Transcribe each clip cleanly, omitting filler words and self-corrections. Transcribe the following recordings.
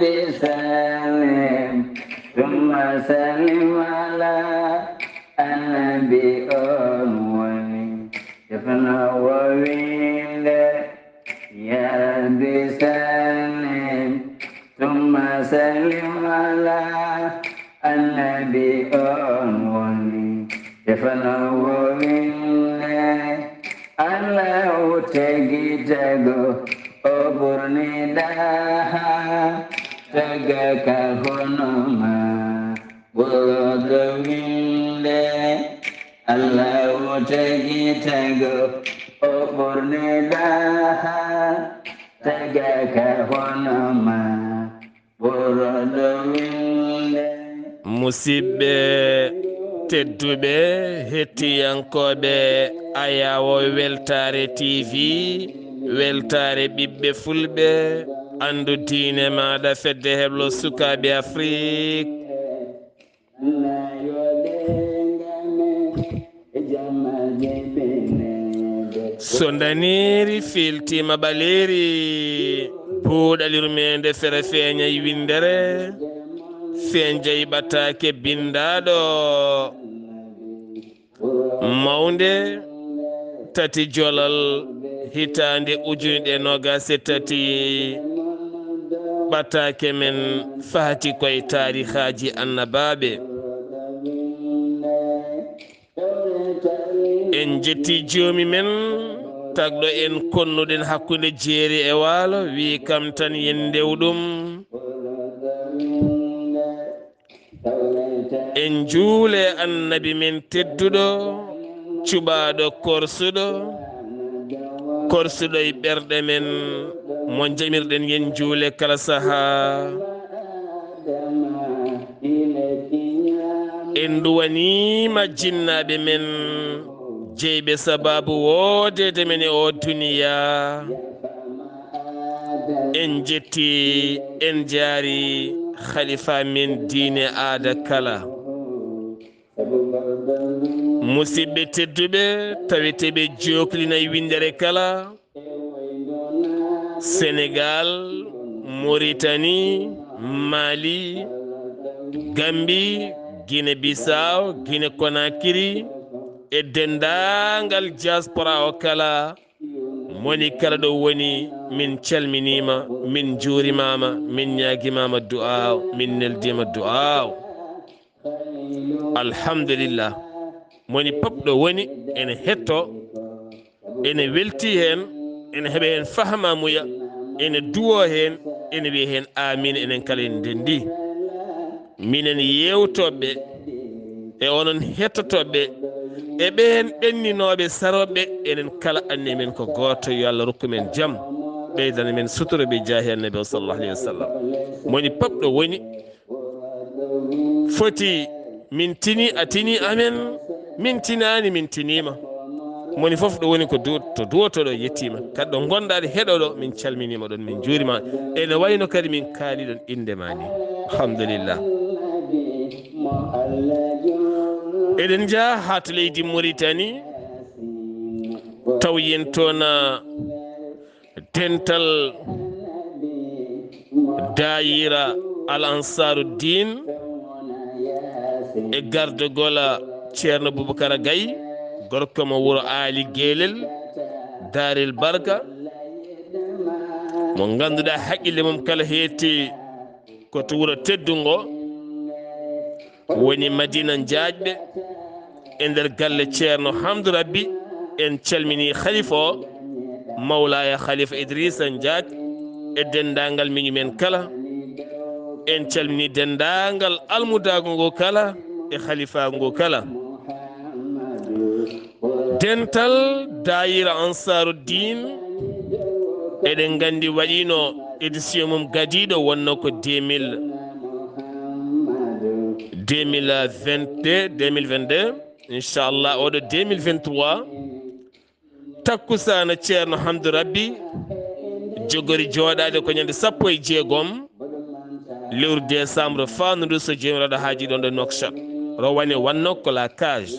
بسلم ثم سلم على النبي أولي يفنى وويل يا ربي سلم ثم سلم على النبي أولي يفنى وويل الله تجيتغو أبرني daha tegaka honoma bodowinde Allah tegitago أبرني daha tegaka honoma bodowinde musidɓe tedduɓe hettiyankoɓe ayawo weltare tv weltare ɓiɓɓe fulɓe andu diine maɗa fedde heblo sukaɓe afrique so daniri filtima ɓaleri buuɗal yurmeende fere feeñay windere feñjay ɓataake bindaɗo mawnde tati jolal hitande ujunɗe nogase tati ɓataake men faati koye tarihaji annabaaɓe en jetti joomi men tagɗo en konnuɗen hakkude jeeri e waalo wi kam tan yen ndewɗum en juule annabi men tedduɗo cuɓaɗo korsuɗo e ɓerɗe men mo jamirɗen yen juule kala saha en duwanima jinnaɓe men jeyɓe sababu wodede men e o duniya en jetti en jaari khalifa men diine aada kala musidɓe tedduɓe taweteɓe joklinayi windere kala sénégal mauritanie mali gambie guine bissaw guine conakry e dendangal diaspora o kala moni kala ɗo woni min calminima min juurimama min ñaguimama du'aw min neldima du'aw alhamdulillah moni popɗo woni ene hetto ene welti hen ene heeɓa hen fahamamuya ene duwo hen ene wiya hen amin enen kala en dendi minen yewtoɓe e onon hettotoɓe e ɓen ɓenninoɓe saroɓe enen kala anni men ko goto yo Allah rokku men jaam ɓeydana men sutura ɓe jaahi annabi o sallallahu alayhi wa sallam moni popɗo woni foti min tini a tini amen min tinani min tinima moni foof ɗo woni ko to duwotoɗo yettima kadi ɗo gonɗaɗe heɗoɗo min calminima ɗon min juurima ene wayno kadi min kaaliɗon indema ni alhamdulillah eɗen jaa ha to leydi Mauritanie taw yen toon dental dayira al ansaruddin e gardogola ceerno boubacara gaye gorko mo wuro ali guelel darel barka mo ganduɗa haqqille mum kala heetti koto wuro teddungo woni madina jaajɓe e nder galle ceerno hamdou rabbi en calmini khalifa o mawlaya khalifa idrissa diack e dendagal miñumen kala en calmini dendagal almudago ngo kala e khalifa ngo kala dental dayira ansaruddin eɗen gandi waɗino édition mum gadiɗo wonno ko 2022 inchallah oɗo 2023 takkusana ceerno hamdou rabbi jogori jooɗade ko ñande 16 lewru décembre fannudu so jomiraɗo haaji ɗon ɗo nokshot rowane wanno ko la cage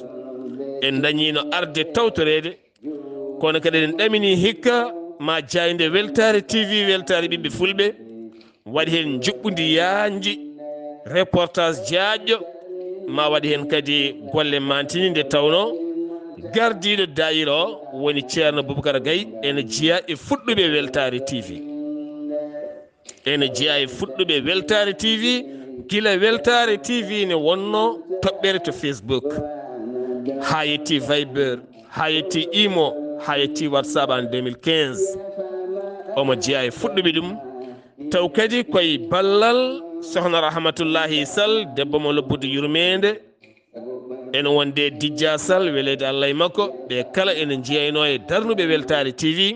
en dañino arde tawtorede kono kadi en ɗamini hikka ma jayde weltare tv weltare ɓiɓɓe fulɓe waɗi hen juɓɓudi yanji reportage jaaƴƴo ma waɗi hen kadi golle mantini nde tawno gardiɗo dayira o woni ceerno Boubacara Gaye ene jeeya e fuɗɗuɓe Weltare TV ene jeeya e fuɗɗuɓe Weltare TV gila Weltare TV ne wonno toɓɓere to Facebook ha yetti Viber ha yetti Imo ha yetti WhatsApp en 2015 omo jeeya e fuɗɗuɓe ɗum taw kadi koye ballal sohna Rahmatullahi Sall debbo mo lobbude yurmeende ene wonde Dijja Sall welede Allah e makko ɓe kala ene jeyayno e darnuɓe Weltare TV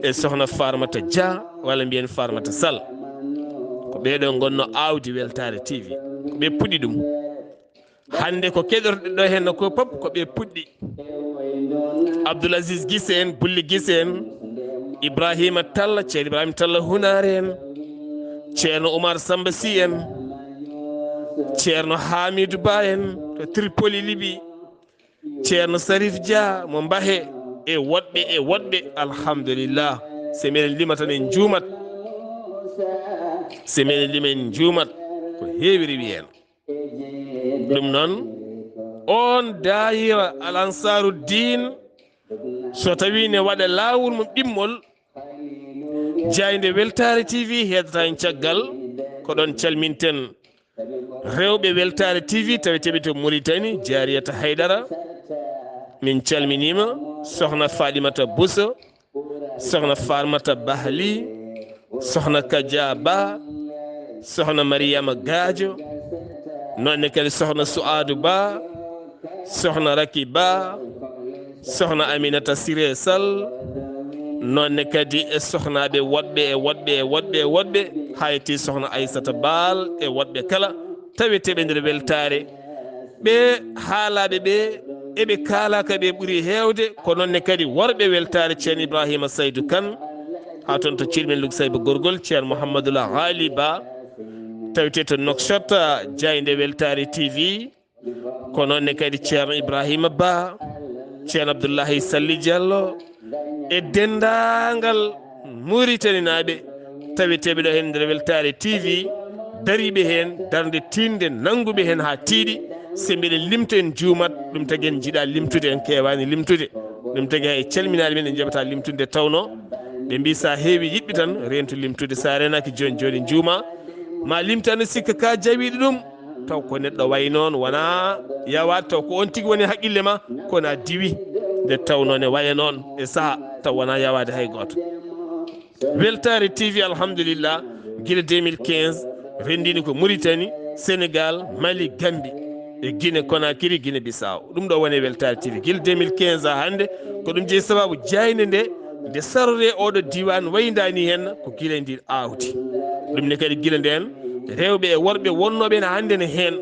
e sohna Farmata Dia walla mbiyen Farmata Sall ko ɓeɗo gonno awdi Weltare TV ko ɓe puɗɗi ɗum hande ko keɗorɗe ɗo henno ko pop ko ɓe puɗɗi Abdoulaziz Guisse en Bulli Guisse en Ibrahima Talla ceerno Ibrahima Talla Hunare en ceerno Oumar Samba Sy en ceerno Hamidou Ba en to Tripoli Libi ceerno Sarif Dia mo Mbahe e woɗɓe alhamdulillah se minen lima tan en juumat se minen lima en juumat ko heewi rewi hen ɗum noon on dayira al ansaru din so tawi ne waɗa lawol mum ɗimmol jayde Weltare TV heddata en caggal ko ɗon calminten rewɓe Weltare TV taweteɓe to Mauritanie Jariyata Haydara min calminima sohna Fadimata Bousso sohna Farmata Bahli sohna Kadia Ba sohna Mariama Gadio nonne kadi sohna Suadou Ba sohna Raki Ba sohna Aminata Siré Sall nonne kadi e sohnaɓe woɗɓe hayti sohna Aissata Baal e woɗɓe kala taweteɓe nder Weltare ɓe haalaɓe ɓe eɓe kaalaka ɓe ɓuuri hewde ko nonne kadi worɓe Weltare ceerno Ibrahima Saydou Kane ha toon to cilmen Lug Sayba Gorgol ceerno Mouhamadoula Ghali Ba tawete to Nouakchott jayde Weltare TV ko nonne kadi ceerno Ibrahima Ba ceerno Abdoullahi Salli Diallo e dendagal Mauritanie naɓe taweteɓe ɗo hen nder Weltare TV dariɓe hen darde tinde nanguɓe hen ha tiiɗi se mbiɗen limta en juumat ɗum tagui en jiiɗa limtude en kewani limtude ɗum tagui hay calminaɗe men en jaɓata limtude tawno ɓe mbi sa heewi yiɗɓe tan rentu limtude sa renaki joni joni juuma ma limtano sikka ka jawiɗo ɗum taw ko neɗɗo way noon wona yawade taw ko on tigui woni haqqille ma kona diwi nde tawno ne waya noon e saaha taw wona yawade hay goto Weltare TV alhamdulillah guila 2015 rendini ko Mauritanie Sénégal Mali Gambie e Guinée Conakry Guinée Bissau ɗum ɗo woni Weltare TV guila 2015 ha hande ko ɗum jeeyi sababu jayde nde sarore oɗo diwan waydani hen ko guila e ndi awdi ɗum ne kadi guila nden rewɓe e worɓe wonnoɓe ne hande ne hen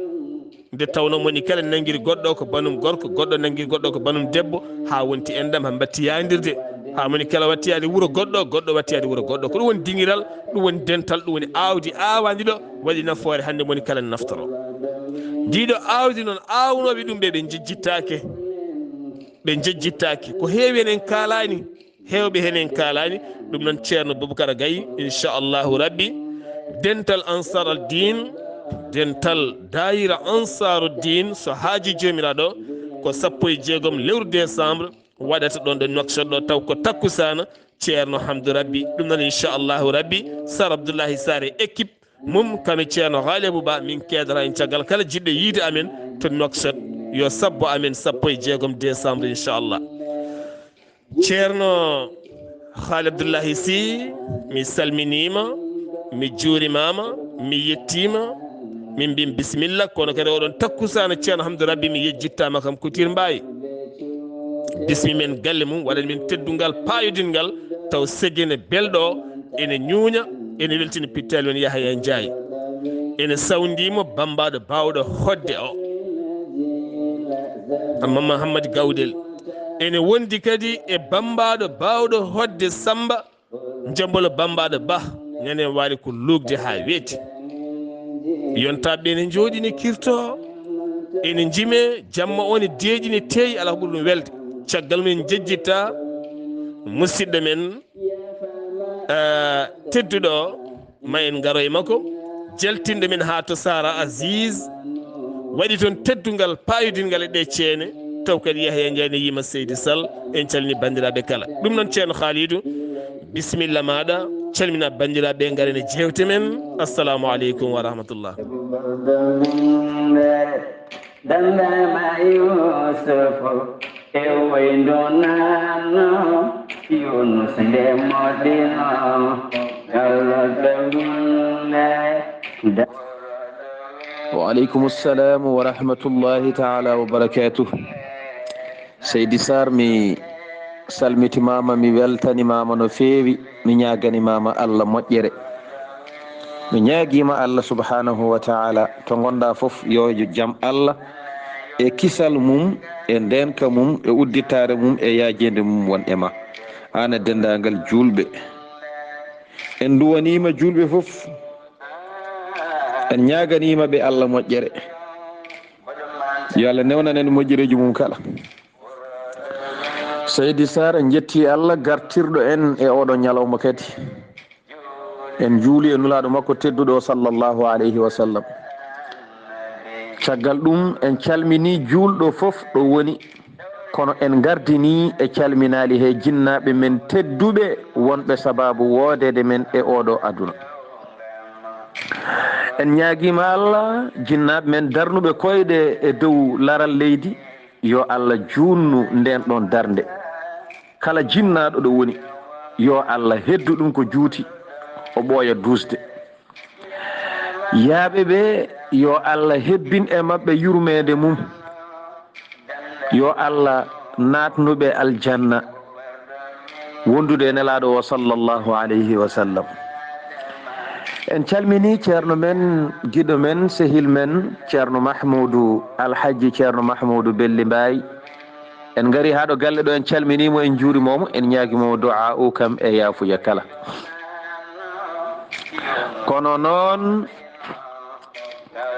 nde tawno moni kala nanguiri goɗɗo ko banum gorko goɗɗo nanguiri goɗɗo ko banum debbo ha wonti endam ha batti yadirde ha moni kala wattiyade wuuro goɗɗo goɗɗo wattiyade wuuro goɗɗo ko ɗum woni dingiral ɗum woni dental ɗum woni awdi awadi ɗo waɗi nafoore hande moni kala naftoro ndiɗo awdi noon awnoɓe ɗum ɓe jejjittaki ko heewi hen en kalani hewɓe hen en kalani ɗum noon ceerno Boubacara Gaye inchallahu rabbi dental ansar al din dental dayira ansaruddin so haaji jomiraɗo ko 16 lewru décembre waɗata ɗon ɗo Nouakchott ɗo taw ko takkusana ceerno Hamdou Rabbi ɗum noon inchallahu rabbi Sar Abdullahi Saar e équipe mum kami ceerno Ghalibou Ba min keedata en caggal kala jiɗɗo yiide amen to Nouakchott yo sabbo amen 16 décembre inchallah ceerno Khalid Abdullahi Sy mi salminima mi juurimama mi yettima min mbim bisimilla kono kadi oɗon takkusana ceerno Hamdou Rabbi mi yejjittama kam Couture Mbaye bismi men galle mum waɗani min teddungal payodingal taw segene belɗo ene ñuuña ene weltina pittali on Yahaya Ndiaye ene sawdimo bambaɗo bawɗo hodde o Mama Hamad Gawdel ene wondi kadi e bambaɗo bawɗo hodde Samba Jambolo bambaɗo Ba ñane waali ko lugde ha weeti yontaɓe ene jooɗini kirto ene jime jamma o ne deeƴini teeyi ala ko ɓuri ɗum welde caggal men jejjitta musidɗo men tedduɗo ma en garo e makko jaltinde men ha to Sara Aziz waɗi toon teddungal payodingal e ɗe ceene taw kadi Yahya Ndiaye yima Seydi Sall en calmini bandiraɓe kala ɗum noon ceerno Khalidou bisimilla maɗa calmina bandiraɓe garen e jewte men assalamu aleykum wa rahmatullah dandama Yusufu e wayndo nano Yunus nde moɗino وعليكم السلام ورحمة الله تعالى وبركاته سيدي سار مي سلمتي ماما مي weltani mama no feewi mi ñagani mama Allah moƴƴere mi ñaguima Allah subhanahu wa ta'ala to gonda foof yojo jaam Allah e kisal mum e ndenka mum e udditare mum e yajede mum won ema ana dendagal julɓe en duwanima julɓe foof en ñaganima ɓe Allah moƴƴere yo Allah newnanen moƴƴereji mum kala Seydi Sar en jetti Allah gartirɗo en e oɗo ñalawma kadi en juuli e nulaɗo makko tedduɗo sallllahu alayhi wa sallam caggal ɗum en calmini julɗo foof ɗo woni kono en gardini e calminali he jinnaɓe men tedduɓe wonɓe sababu woodede men e oɗo aduna en ñaguima Allah jinnaɓe men darnuɓe koyɗe e dow laral leydi yo Allah junnu nden ɗon darde kala jinnaɗo ɗo woni yo Allah heddu ɗum ko juuti o ɓooya dusde yaaɓe ɓe yo Allah hebbin e mabɓe yurmeende mum yo Allah natnuɓe aljanna wondude e nelaɗo o sallllahu alayhi wa sallam en calmini ceerno men giɗo men sehil men ceerno Mahmoudou alhaji ceerno Mahmoudou Belli Mbaye en gari ha ɗo galle ɗo en calminimo en juurimomo en ñaguimomo du'a o kam e yaafuya kala kono noon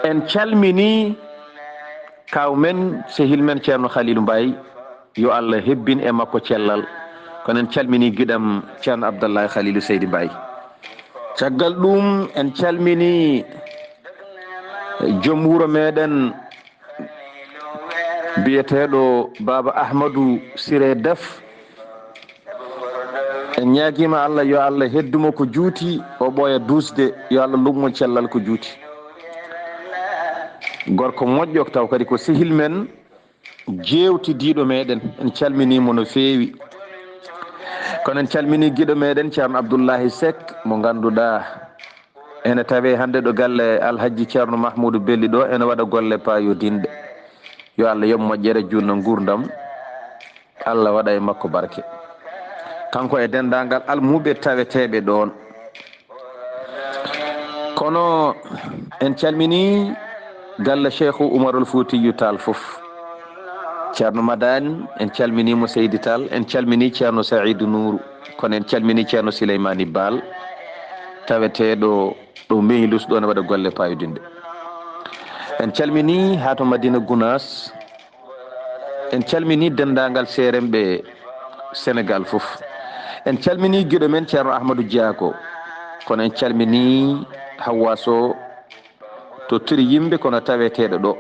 en calmini kaw men sehil men ceerno Khalilou Mbaye yo Allah hebbin e makko cellal kono en calmini giɗam ceerno Abdullahi Khalilou Seydi Mbaye caggal ɗum en calmini joom wuuro meɗen biyeteɗo Baba Ahmadou Siré Def en ñaguima Allah yo Allah heddumo ko juuti o ɓooya dusde yo Allah lummo cellal ko juuti gorko moƴƴo taw kadi ko sehil men jewtidiɗo meɗen en calminimo no feewi kono en calmini guiɗo meɗen ceerno Abdullahi Seck mo ganduɗa ene tawe hande ɗo galle alhaji ceerno Mahmoudou Belli ɗo ene waɗa golle payodinde yo Allah yob moƴƴere junno gurdam Allah waɗa e makko barke kanko e dendagal almuɓe taweteɓe ɗon kono en calmini galle Cheikhou Oumarul Foutiyou Tall foof ceerno Madani en calminimo Seydi Tall en calmini ceerno Saïdou Nourou kono en calmini ceerno Souleymani Bal taweteɗo ɗo Meylus ɗo ne waɗa golle payodinde en calmini ha to Madina Gounas en calmini dendagal seremɓe Sénégal foof en calmini guiɗo men ceerno Ahmadou Diako kono en calmini Hawa Sow to tiri yimɓe kono taweteɗo ɗo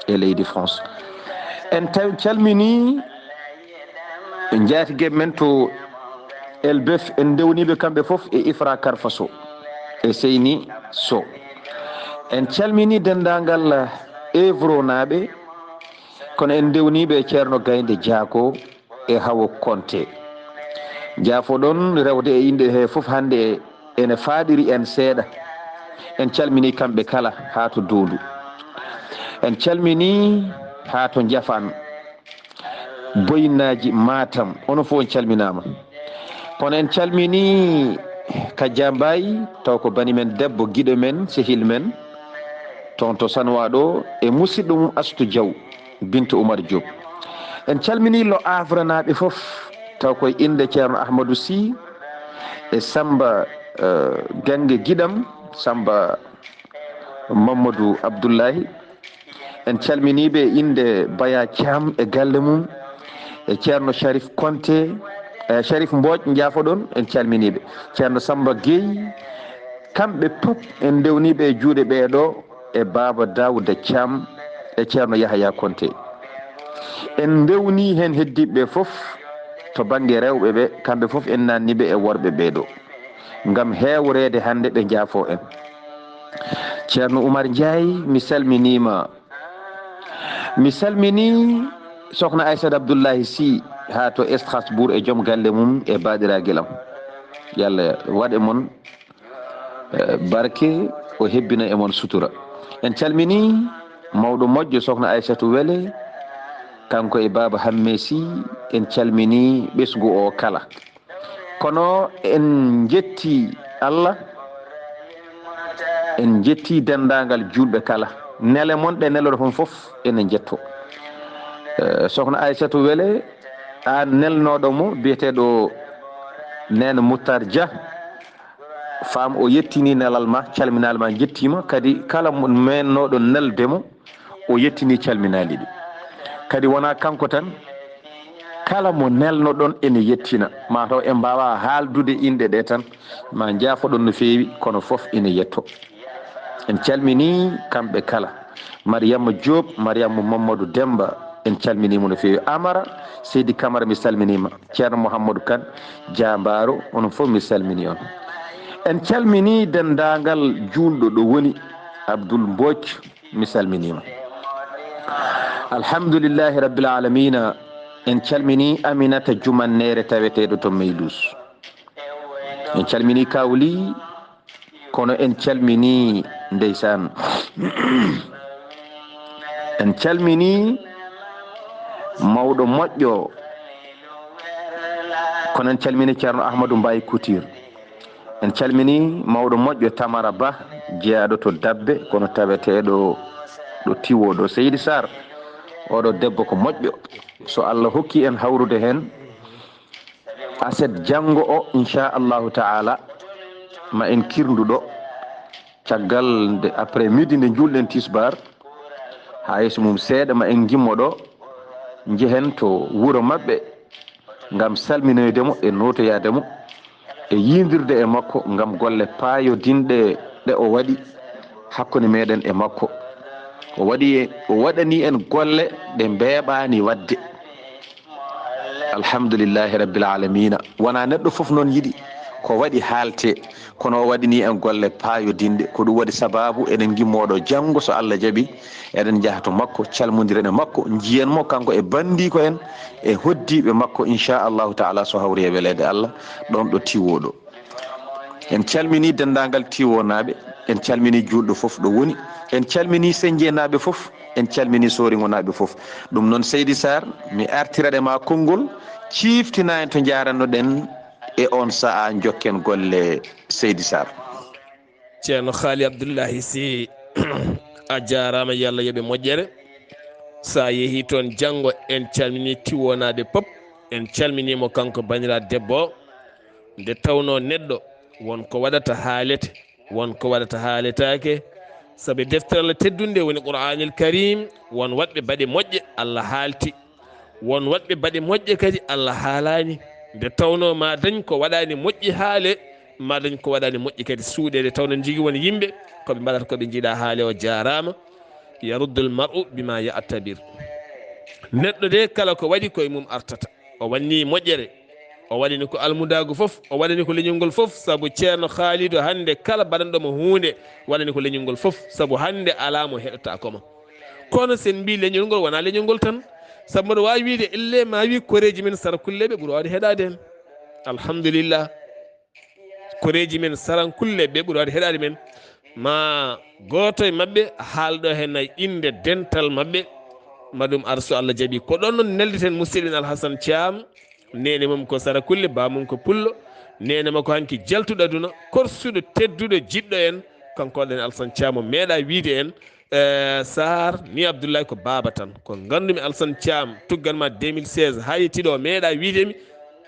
e leydi France en calmini jaatigueɓe men to Elbef en dewniɓe kamɓe foof e Ifra Karfa Sow e Seyni Sow en calmini dendagal Evro naɓe kono en dewniɓe e ceerno Gaynde Diako e Hawo Konté jaafo ɗon rewde e inde he foof hande ene faaɗiri en seeɗa en calmini kamɓe kala ha to Doundu en calmini ha to Jafan Boyinaji Matam onon fof en calminama kono en calmini Kadia Mbaye taw ko bani men debbo guiɗo men sehil men toon to Sanoa ɗo e musidɗo mum Astou Diaw Bintou Oumar Diop en calmini Lo Havre naɓe foof taw koye inde ceerno Ahmadou Sy e Samba Gangue Guiɗam Samba Mamadou Abdoullahi en calminiɓe e inde Baya Thiam e galle mum e ceerno Sharif Konté Sharif Mbodj jaafoɗon en calminiɓe ceerno Samba Gueye kamɓe pop en ndewniɓe e juuɗe ɓeeɗo e baba Dawouda Thiam e ceerno Yahaya Konté. En ndewni hen heddiɓe fof to banggue rewɓe ɓe kamɓe fof en nanniɓe e worɓe ɓeeɗo ngam hewrede hande ɓe jaafo en. ceerno Oumar Ndiaye mi salminima. Mi salmini sokhna Aissata Abdoullahi Sy ha to Strasbourg e joom galle mum e baɗiraguelam. Yalla waɗe mon barke o hebbina e mon sutura. En calmini mawɗo moƴƴo sokhna Aissatou Wele kanko e baba Hamme Sy. En calmini ɓesgu o kala. Kono en jetti Allah, en jetti dendagal julɓe kala. Nele mon ɗe neloɗo ton fof enen jetto. Sokhna Aissatou Wele an nelnoɗo mo biyeteɗo Nene Moutar Dia, fam o yettini nelal ma, calminal ma jettima. Kadi kala mo mennoɗo neldemo o yettini calminali ɗi. Kadi wona kanko tan, kala mo nelno ɗon ene yettina. Mataw en mbawa haaldude inde ɗe tan, ma jaafoɗon no feewi, kono fof ene yetto. En calmini kamɓe kala. Mariama Diop, Mariama Mamadou Demba, en calminimo no feewi. Amara Seydi Camara mi salminima. Ceerno Mouhamadou Kane Diambaro, onon fof mi salmini on. En calmini dendagal julɗo ɗo woni Abdoul Mbodj, mi salminima. Alhamdulillahi rabbil alamina. En calmini Aminata Jumannere taweteɗo to Meydous. En calmini Kawli, kono en calmini ndeysan en calmini mawɗo moƴƴo, kono en calmini ceerno Ahmadou Mbaye Couture. En calmini mawɗo moƴƴo Tamara Ba, jeeyaɗo to Dabbe, kono taweteɗo ɗo Tiwo ɗo. Seydi Saar, oɗo debbo ko moƴƴo. So Allah hokki en hawrude hen aset janggo o inchallahu taala ma en kirduɗo caggal nde après midi nde julɗen tisbar ha yeeso mum seeɗa ma en gimmoɗo jehen to wuuro mabɓe ngam salminoydemo e notoyademo e yidirde e makko ngam golle payodinɗe ɗe o waɗi hakkude meɗen e makko. O waɗani en golle ɗe mbeɓani wadde. Alhamdulillahi rabbil alamina. Wona neɗɗo foof noon yiɗi ko waɗi haalte, kono o waɗini en golle payodinɗe. Ko ɗum waɗi sababu eɗen gimmoɗo janggo so Allah jaaɓi eɗen jaaha to makko, calmodiren e makko, jiyanmo kanko e bandiko en e hoddiɓe makko inchallahu taala so hawri e welede Allah ɗon ɗo Tiwoɗo. En calmini dendagal Tiwo naɓe, en calmini julɗo foof ɗo woni, en calmini Senje naɓe foof, en calmini Soringo naɓe foof. Ɗum noon Seydi Sar, mi artiraɗe ma konngol ciftina en to jarannoɗen e on sa'a jokken golle Seydi Sar. ceerno Haali Abdoullahi Sy a jarama, yallah yoɓe moƴƴere. Sa yeehi toon janggo en calmini Tiwonaɓe pop, en calminimo kanko banira debbo. Nde tawno neɗɗo wonko waɗata haalete, wonko waɗata haaletake, saabu deftere Allah teddunde woni Qur'anil Karim. Won waɗɓe baɗe moƴƴe Allah haalti, won waɗɓe baɗe moƴƴe kadi Allah haalani. Nde tawno ma dañ ko waɗani moƴƴi haale, ma dañ ko waɗani moƴƴi kadi suuɗede. Tawno jigui won yimɓe koɓe mbaɗata koɓe jiiɗa haale o. jarama. Yaruddul mar'u bima ya'tabir. Neɗɗo de kala ko waɗi koye mum artata. O wanni moƴƴere, o waɗini ko almudagu foof, o waɗani ko leñolngol foof, saabu ceerno Khalidou hande kala baɗanɗomo hunde waɗani ko leñolngol foof, saabu hande ala mo heɗota koma. Kono sen mbi leñolngol wona leñolngol tan, saabu mboɗo wawi wiide elle ma wi koreji men sarakulleɓe ɓuuri wawde heɗade hen. Alhamdulillah, koreji men sarankulleɓe ɓuuri wawde heɗade men. Ma goto e mabɓe haalɗo hen ay inde dental mabɓe, maɗum arsu Allah jaaɓi. Ko ɗon noon nelditen musidɗen Alhassane Thiam, nene mum ko sarakulle, bamum ko pullo, nene makko hanki jaltuɗo aduna, korsuɗo tedduɗo jiɗɗo en, kanko waɗen Alhassane Thiam o meeɗa wiide en Sar ni Abdoullahi ko baba tan. Ko gandumi Alhassane Thiam tugganma 2016 ha yettiɗo o meeɗa wiidemi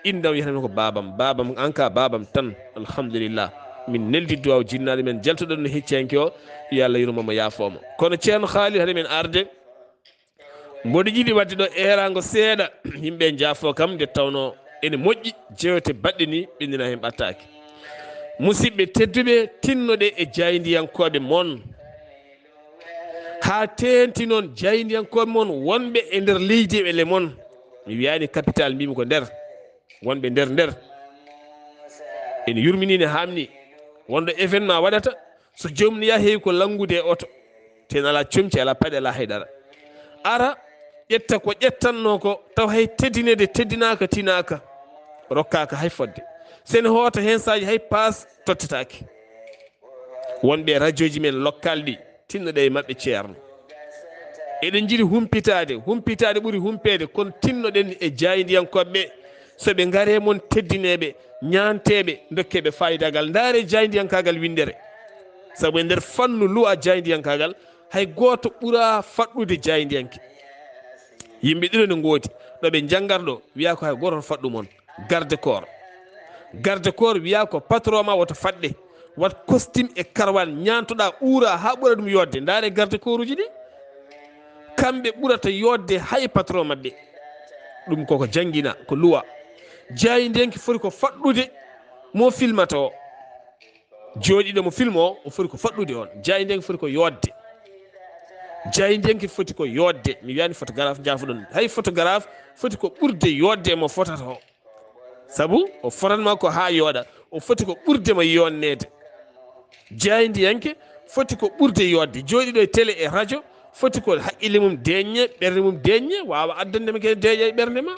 indam wiyatami ko babam anka babam tan. Alhamdulillah, min neldi duwaw jinnaɗo men jaltuɗo no hecciyanke o, yo Allah yurmomo yaafomo. Kono ceerno Khalid hade men arde mboɗo jiiɗi wadde ɗo erago seeɗa yimɓe jaafo kam, nde tawno ene moƴƴi jewte baɗɗe ni ɓendina hen ɓattake. musidɓe tedduɓe tinnoɗe e jaydiyankoɓe mon ha tenti noon jaydiyankoɓe mon wonɓe e nder leydi ele mon mi wiyani capital mbimi ko nder wonɓe nder ene yurmini ne hamni wonɗo événement waɗata so jomum ne yaha heewi ko langude e oto ten ala comci ala paɗe ala haydara ara ƴetta ko ƴettanno ko taw hay teddinede teddinaka tinaka rokkaka hay fodde sene hoota hen saji hay passe tottatake wonɓe radio ji men local ɗi tinnoɗe e mabɓe ceerno eɗen jiiɗi humpitade ɓuuri humpede kono tinnoɗen e jaydiyankoɓeɓe soɓe gaare moon teddineɓe ñanteɓe dokkeɓe fayidagal daare jaydiyankagal windere saabu e nder fannu luwa jaydiyankagal hay goto ɓuura faɗɗude jaydiyanke yimɓe ɗiɗo ne goodi ɗoɓe janggarɗo wiya ko hay goto faɗɗu moon garde corps wiya ko patron ma woto faɗɗe wat costume e karwal ñantoɗa ɓuura ha ɓuura ɗum yodde daare garde corps uji ɗi kamɓe ɓuurata yodde hay patron mabɓe ɗum koko jangguina ko luwa jaydiyanke foti ko faɗɗude mo filmata o jooɗiɗo mo film o foti ko faɗɗude on jaydiyanke foti ko yodde jaydiyanke foti ko yodde mi wiyani photographe jafuɗon hay photographe foti ko ɓurde yodde mo fotata o saabu o fotanma ko ha yooɗa o foti ko ɓurdema yonnede jaydiyanke foti ko ɓurde yodde jooɗiɗo e télé e radio foti ko haqqille mum deññe ɓerde mum deññe wawa addandema kene deeƴa e ɓerde ma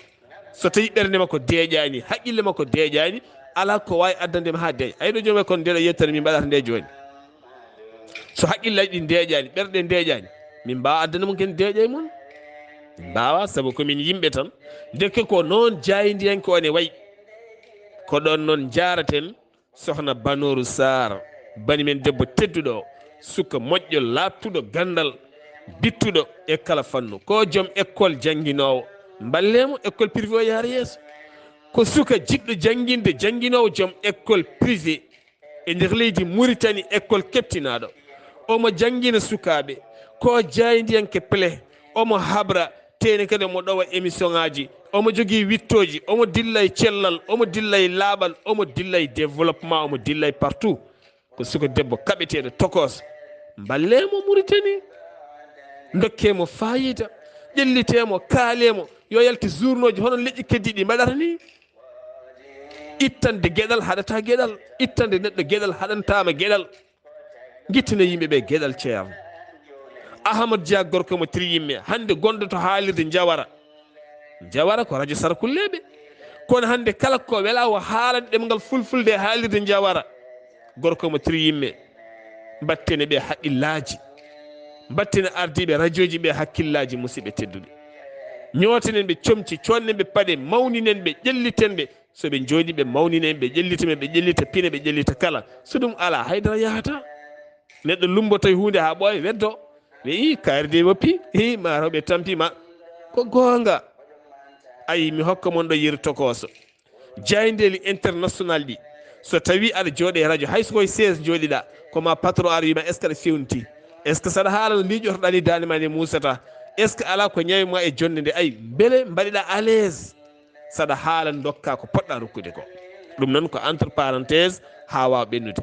so tawi ɓerde makko deeƴani haqqille makko deeƴani ala ko wawi addandema ha deeƴa ayiɗo jomum kon ndeɗo yettani min mbaɗata nde joni so haqqillaji ɗi deeƴani ɓerɗe deeƴani min mbawa addandema ken deeƴa e mon mbawa saabu komin yimɓe tan dekke ko noon jaydiyanke one wayi ko ɗon noon jaraten sohna Banoru Saar bani men debbo tedduɗo suka moƴƴo labtuɗo gandal bittuɗo e kala fannu ko joom école jangguinowo ballemo école privé o yaara yeeso ko suka jiɗɗo jangguinowo joom école privé e nder leydi Mauritanie école keptinaɗo omo jangguina sukaɓe ko jaydiyanke ple omo habra tene kadi omo ɗowa émission ngaji omo jogui wittoji omo dilla e cellal omo dilla e laaɓal omo dilla e développement omo dilla e partout ko suka debbo kaɓeteɗo tokos ballemo Mauritanie dokkemo fayida ƴellitemo kaalemo yo yalti journoji hono leƴƴi keddiɗi mbaɗata ni ittande gueɗal haɗata gueɗal ittande neɗɗo gueɗal haɗantama gueɗal guittana yimɓeɓe gueɗal ceerno Ahamadou Dia gorko mo Triyimɓe hande gonɗo to haalirde Jawara ko radio Sarkulleɓe kono hande kala ko wela o haalani ɗemgal fulfulde e haalirde Jawara gorko mo Triyimɓe battene ɓe haqqillaji battene ardiɓe radio ji ɓe hakkillaji musidɓe tedduɓe ñootenen ɓe comci connen ɓe paɗe mawninen ɓe ƴelliten ɓe soɓe jooɗi ɓe mawninen ɓe ƴellitamen ɓe ƴellita pine ɓe ƴellita kala so ɗum ala haydara yahata neɗɗo lumbotoye hunde ha ɓooya weddo ɓe i kaaride woppi i maroɓe tampima ko goonga ayi mi hokka mon ɗo yeru tokoso jaydeli international ɗi so tawi aɗa jooɗe e radio hay sokoye 16 jooɗiɗa koma patron ar wima est ce que aɗa fewnti est ce que saɗa haala no liƴotoɗa ni dande ma nde musata est ce que ala ko ñawima e jonde nde ayi beele mbaɗiɗa à l'aise saɗa haala dokka ko poɗɗa rokkude ko ɗum noon ko entre parenthèse ha wawa ɓennude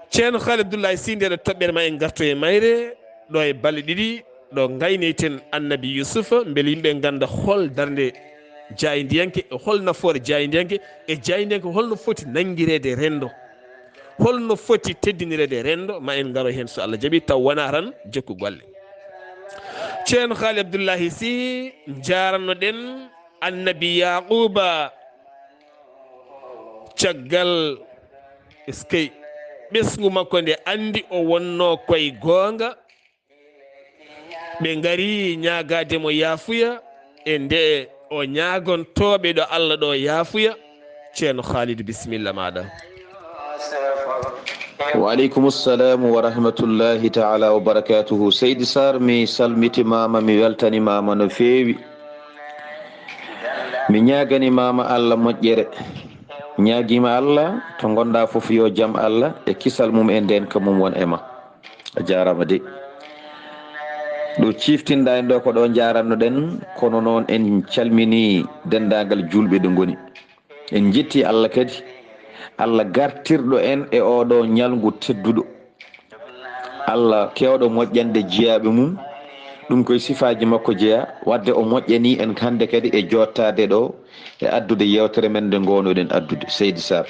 ceerno Khalid Abdullahi Sy ndeɗo toɓɓere ma en garto e mayre ɗo e balɗe ɗiɗi ɗo gayneten annabi Youssoufa beele yimɓe ganda hol darde jaydiyanke e hol nafoore jaydiyanke e jaydiyanke holno foti nanguirede rendo holno foti teddinirede rendo ma en garo hen so Allah jaaɓi taw wona tan jokku golle ceerno Khalid Abdullahi Sy jaranno ɗen annabi Yaquba caggal eskey ɓesgu makko nde andi o wonno koye goonga ɓe ngari ñagademo yaafuya e nde o ñagontoɓe ɗo Allah ɗo yaafuya ceerno Khalid bisimilla maɗa. wa aleykum ssalamu wa rahmatullahi taala wa barakatuhu. Seydi Sar mi salmitimama mi weltanimama no feewi mi ñaganimama Allah moƴƴere ñaguima Allah to gonɗa foof yo jaam Allah e kisal mum e nden ka mum won ema a jarama de ɗo ciftinɗa en ɗo ko ɗo jarannoɗen kono noon en calmini dendagal julɓe ɗo goni en jetti Allah kadi Allah gartirɗo en e oɗo ñalngu tedduɗo, Allah kewɗo moƴƴande jeyaɓe mum. ɗum koye sifaji makko jeeya, wadde o moƴƴani en hande kadi e jottade ɗo e addude yewtere men nde gownoɗen addude. Seydi Sar,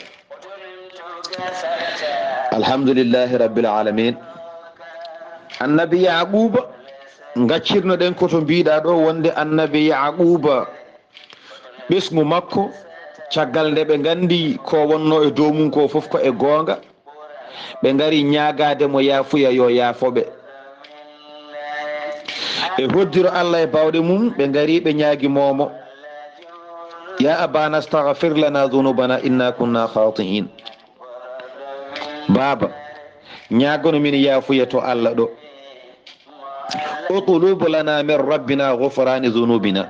alhamdulillahi rabbil alamin. Annabi Yaquba gaccirnoɗen koto mbiɗa ɗo, wonde annabi Yaquba ɓesgu makko caggal nde ɓe gandi ko wonno e dow mum ko foof ko e goonga, ɓe gari ñagade mo yaafuya yo yaafoɓe. e hoddiro Allah e bawɗe mum ɓe gari ɓe ñaguimomo, ya abana astahfir lana dunubana inna kunna khati'in. baba ñagono min yaafuya to Allah ɗo, utlub lana min rabbina ghufrani dunubina,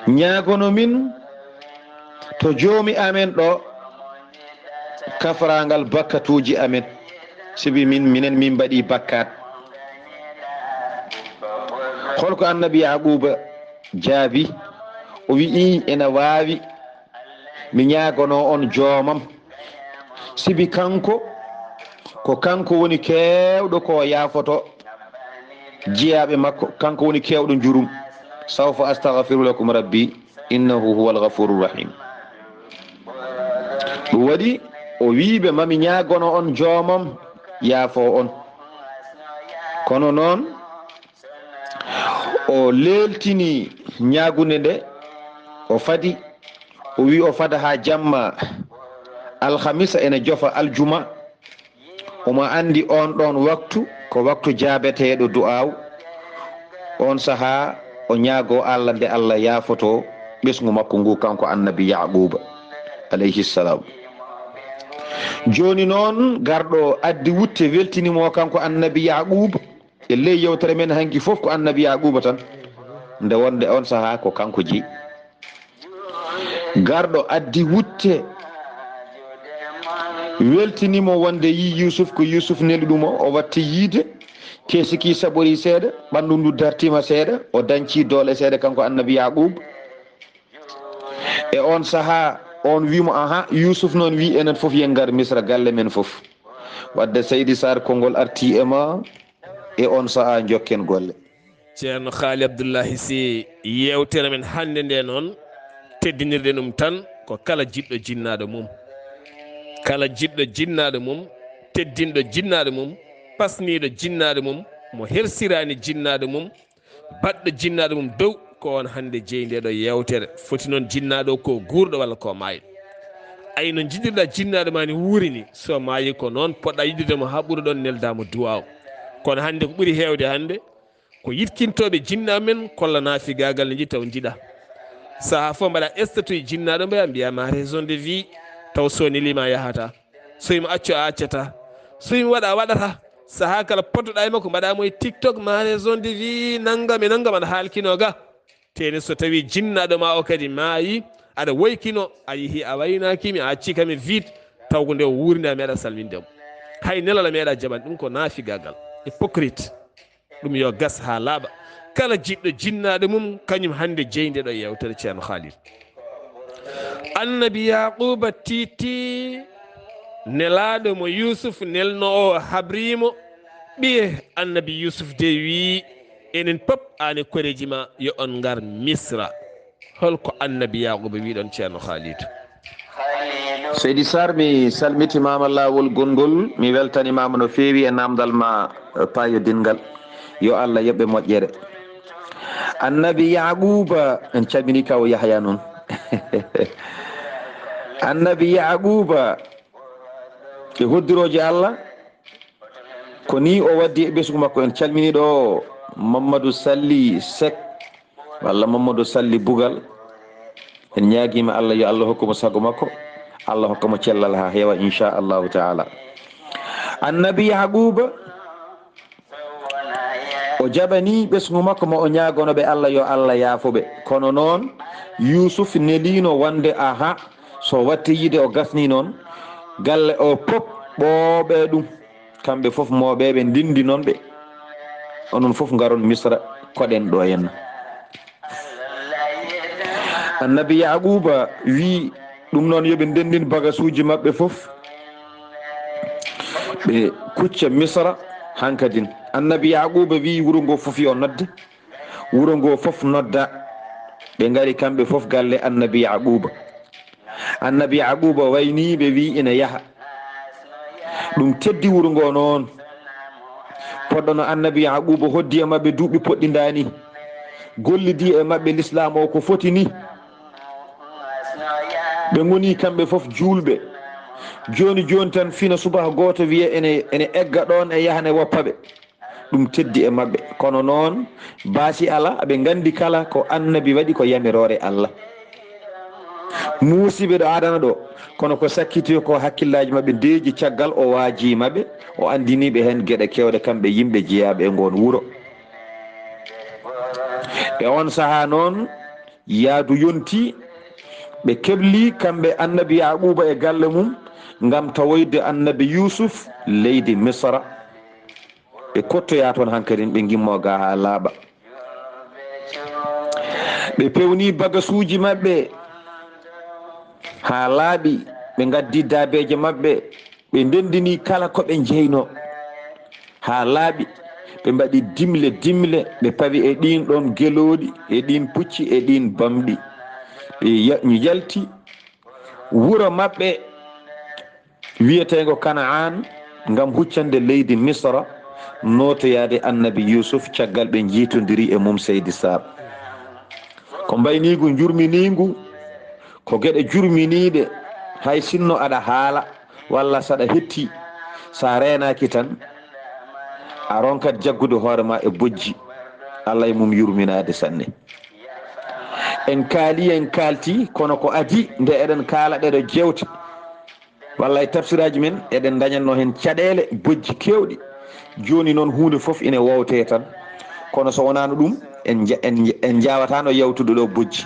ñagono min to joomi amen ɗo kafrangal bakkatuji amen, sibi minen min mbaɗi bakkat. holko annabi Yaquba jaabi? o wi'i ena wawi mi ñagono on joomam, sibi kanko ko kanko woni kewɗo ko yaafoto jeyaɓe makko, kanko woni kewɗo jurum. sawfa astahfiru lakum rabbi innahu huwa alghafuru rahim. ɗum waɗi o wiɓe mami ñagono on joomam yaafo on. kono noon o leltini ñagunde nde, o fadi o wi o fada ha jamma alhamisa ene jofa aljuma, omo andi on ɗon waktu ko waktu jabeteɗo du'aw. on saaha o ñaago Allah nde Allah yaafoto ɓesgu makko ngu, kanko annabi Yaquba alayhi salam. joni noon garɗo addi wutte weltinimo kanko annabi Yaquba e ley yewtere men hanki foof ko annabi Yaquba tan, nde wonde on saaha ko kanko jeeyi. garɗo addi wutte weltinimo wonde yi Yusuf ko Yusuf neli ɗumo, o watti yiide kesiki saɓori seeɗa, ɓandu ndu dartima seeɗa, o dañci doole seeɗa kanko annabi Yaquba. e on saaha on wimo aha Yusuf noon wi enen foof yen gar Misra galle men foof. wadde Seydi Sar konngol arti e ma e on saaha jokken golle. ceerno Haali Abdullahi Sy, yewtere men hande nde noon teddinirde ɗum tan ko kala jiɗɗo jinnaɗo mum, kala jiɗɗo jinnaɗo mum, teddinɗo jinnaɗo mum, pasniɗo jinnaɗo mum, mo hersirani jinnaɗo mum, baɗɗo jinnaɗo mum dow ko on hande jeeyi ndeɗo yewtere. foti noon jinnaɗo ko guurɗo walla ko maayi. ayi no jiɗirɗa jinnaɗo ma ni wuurini, so maayi ko noon poɗɗa yiɗidemo ha ɓuura ɗon neldama duwaw. kono hande ko ɓuuri hewde hande ko yitkintoɓe jinnaɓe men kolla naafigagal ne jiɗi taw jiɗa. saaha fof mbaɗa statut e jinnaɗo mbeya mbiyama raison de vie, taw so nelima yahata, so yimo accu a accata, so yimo waɗa a waɗata. saaha kala pottoɗa e makko mbaɗamo e TikTok ma raison de vie naggam e naggam aɗa haalkinoga. teni so tawi jinnaɗo ma o kadi maayi, aɗa woykino, a yeehi a waynakimi, a acci kam e vide, taw ko nde o wuuride a meeɗa salmindemo, hay nelal a meeɗa jaɓan. ɗum ko naafigagal, hypocrite. ɗum yo gas ha laaɓa. kala jiɗɗo jinnaɗo mum kañum hande jeyde ɗo yewtere ceerno Khalil. annabi Yaquba titi nelaɗo mo Yusuf nelno o habrimo, ɓiye annabi Yusuf de wi enen pop ane koreji ma yo on gar Misra. holko annabi Yaquba wiɗon ceerno Khalid? Seydi Sar, mi salmitimama lawol gongol, mi weltanimama no feewi e namdal ma payo dingal. yo Allah yoɓɓe moƴƴere. annabi Yaquba en calmini kaw Yahya noon annabi Yaquba e hoddiroje Allah ko ni o waddi e ɓesgu makko. en calmini ɗo Mamadou Salli Sek walla Mamadou Salli Bugal. en ñaguima Allah yo Allah hokkumo sago makko, Allah hokkamo cellal ha heewa inchallahu taala. annabi Yaquba o jaɓani ɓesgu makko mo o ñagono ɓe Allah yo Allah yaafoɓe. kono noon Yusuf nelino wonde aha so watti yide o gasni noon galle o pop ɓooɓe ɗum, kamɓe foof moɓeɓe ndindi noon ɓe, onon foof garon Misra koɗen ɗo henna. annabi Yaquba wi ɗum noon yoɓe ndendin bagasuji maɓɓe fof ɓe kucca misra hankadin. annabi yaquba wi wuro ngo fof yo nodde, wuro ngo fof nodda. ɓe ngari kamɓe fof galle annabi yaquba. annabi yaquba wayni ɓe wi ina yaaha. ɗum teddi wuro ngo noon. poɗɗo no annabi yaquba hoddi e maɓɓe duuɓi poɗɗindani, gollidi e maɓɓe l'islam o ko foti ni. ɓe goni kamɓe fof julɓe. joni joni tan fina subaka goto wiye ene egga ɗon e yahane woppaɓe. ɗum teddi e maɓɓe. kono noon baasi ala aɓe gandi kala ko annabi waɗi ko yamirore Allah. musiɓe ɗo adana ɗo kono ko sakkiti ko hakkillaji maɓɓe deeji caggal o waaji maɓɓe, o andiniɓe hen gueɗe kewɗe kamɓe yimɓe jeeyaɓe e ngon wuuro. e on saaha noon yaadu yonti, ɓe kebli kamɓe annabi yaquba e galle mum ngam tawoyde annabi yusuf leydi misra. ɓe kottoya toon hankkadin ɓe gimmo ga ha laaɓa. ɓe pewni bagasuji maɓɓe ha laaɓi. ɓe gaddi dabeje maɓɓe, ɓe ndendini kala koɓe jeyno ha laaɓi. ɓe mbaɗi dimle dimle, ɓe pawi e ɗin ɗon geloɗi, e ɗin pucci, e ɗin bamɗi. ɓe jalti wuro maɓɓe wiyetego kana'an ngam huccande leydi misra, notoyade annabi yusuf caggal ɓe jiitodiri e mum seydi sar. ko mbaynigu jurminigu, ko gueɗe jurminiɗe. hay sinno aɗa haala walla saɗa hetti, sa renaki tan a ronkat jaggude hoorema e bojji. allah e mum yurminade sanne. en kaali en kalti, kono ko adi nde eɗen kaala ɗeɗo jewte walla e tafsiraji men eɗen dañanno hen caɗele bojji kewɗi. joni noon hunde foof ine wowte tan, kono so wonano ɗum en jawatano yawtude ɗo bojji.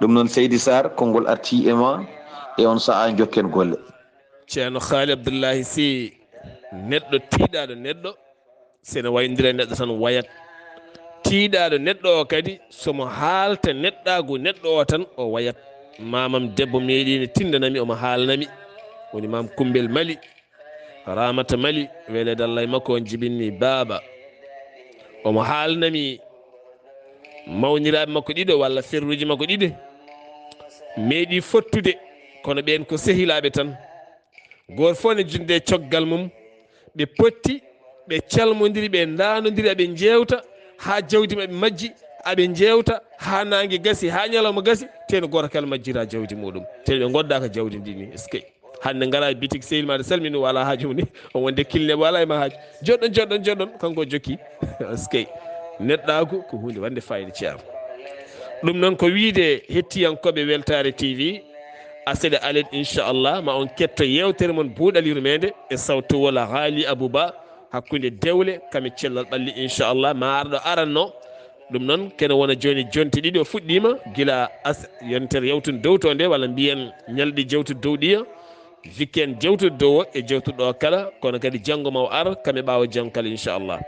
ɗum noon seydi sar konngol arti e ma e on saaha jokken golle. ceerno haali abdoullahi sy, neɗɗo tiiɗaɗo neɗɗo sene waydira neɗɗo tan wayat. tiiɗaɗo neɗɗo o kadi somo haalta neɗɗagu neɗɗo o tan o wayat. mamam debbo meeɗine tindanami omo haalnami, woni mam kumbel mali ramata mali welede allah e makko on jibinni baaba. omo haalnami mawniraɓe makko ɗiɗo walla ferruji makko ɗiɗi meeɗi fottude, kono ɓen ko sehilaɓe tan. goto fof ne junde coggal mum, ɓe potti, ɓe calmodiri, ɓe danodiri, aɓe jewta ha jawdi maɓe majji, aɓe jewta ha nangue gasi, ha ñalawma gasi, teno goto kala majjira jawdi muɗum, teno ɓe goddaka jawdi ndini. est ce que hande gara bitik sehil maɗa salmini wala haaju mum ni, on wonde kilneɓe wala ema haaju, joɗɗon joɗɗon joɗɗon kanko jokki. est ce que neɗɗagu ko hunde wande fayida ceerno. ɗum noon ko wiide hettiyankoɓe weltare tv, aseɗe aled inchallah ma on ketto yewtere mon buuɗal yurmede e sawtawol haali abouba hakkude dewle kami cellal ɓalli inchallah ma arɗo aranno. ɗum noon kene wona joni jonte ɗiɗi o fuɗɗima gila yontere yawtude dow to nde, walla mbiyen ñalɗi jewtude dow ɗiya, weekend jewtude dow e jewtude ɗo kala, kono kadi janggo maw ar kami ɓawa janggo kala inchallah.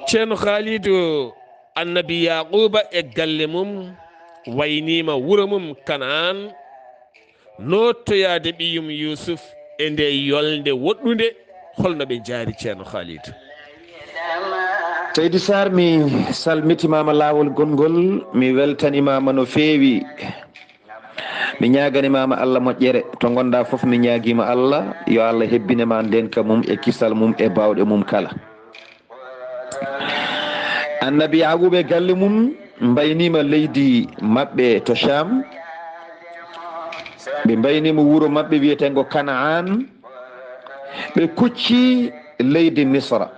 ceerno haalidou, annabi yaquba e galle mum waynima wuro mum kana'an, nottoyade ɓiyum yusuf e nde yolde woɗɗude, holno ɓe jaari ceerno haalidou? seydi sar mi salmitimama lawol gongol, mi weltanimama no feewi. mi ñaganimama allah moƴƴere to gonɗa foof. mi ñaguima allah yo allah hebbinema ndenka mum e kisal mum e bawɗe mum kala. annabi yaquba e galle mum mbaynima leydi maɓɓe to Cham. ɓe mbaynima wuuro maɓɓe wiyetengo kana'an. ɓe kucci leydi misra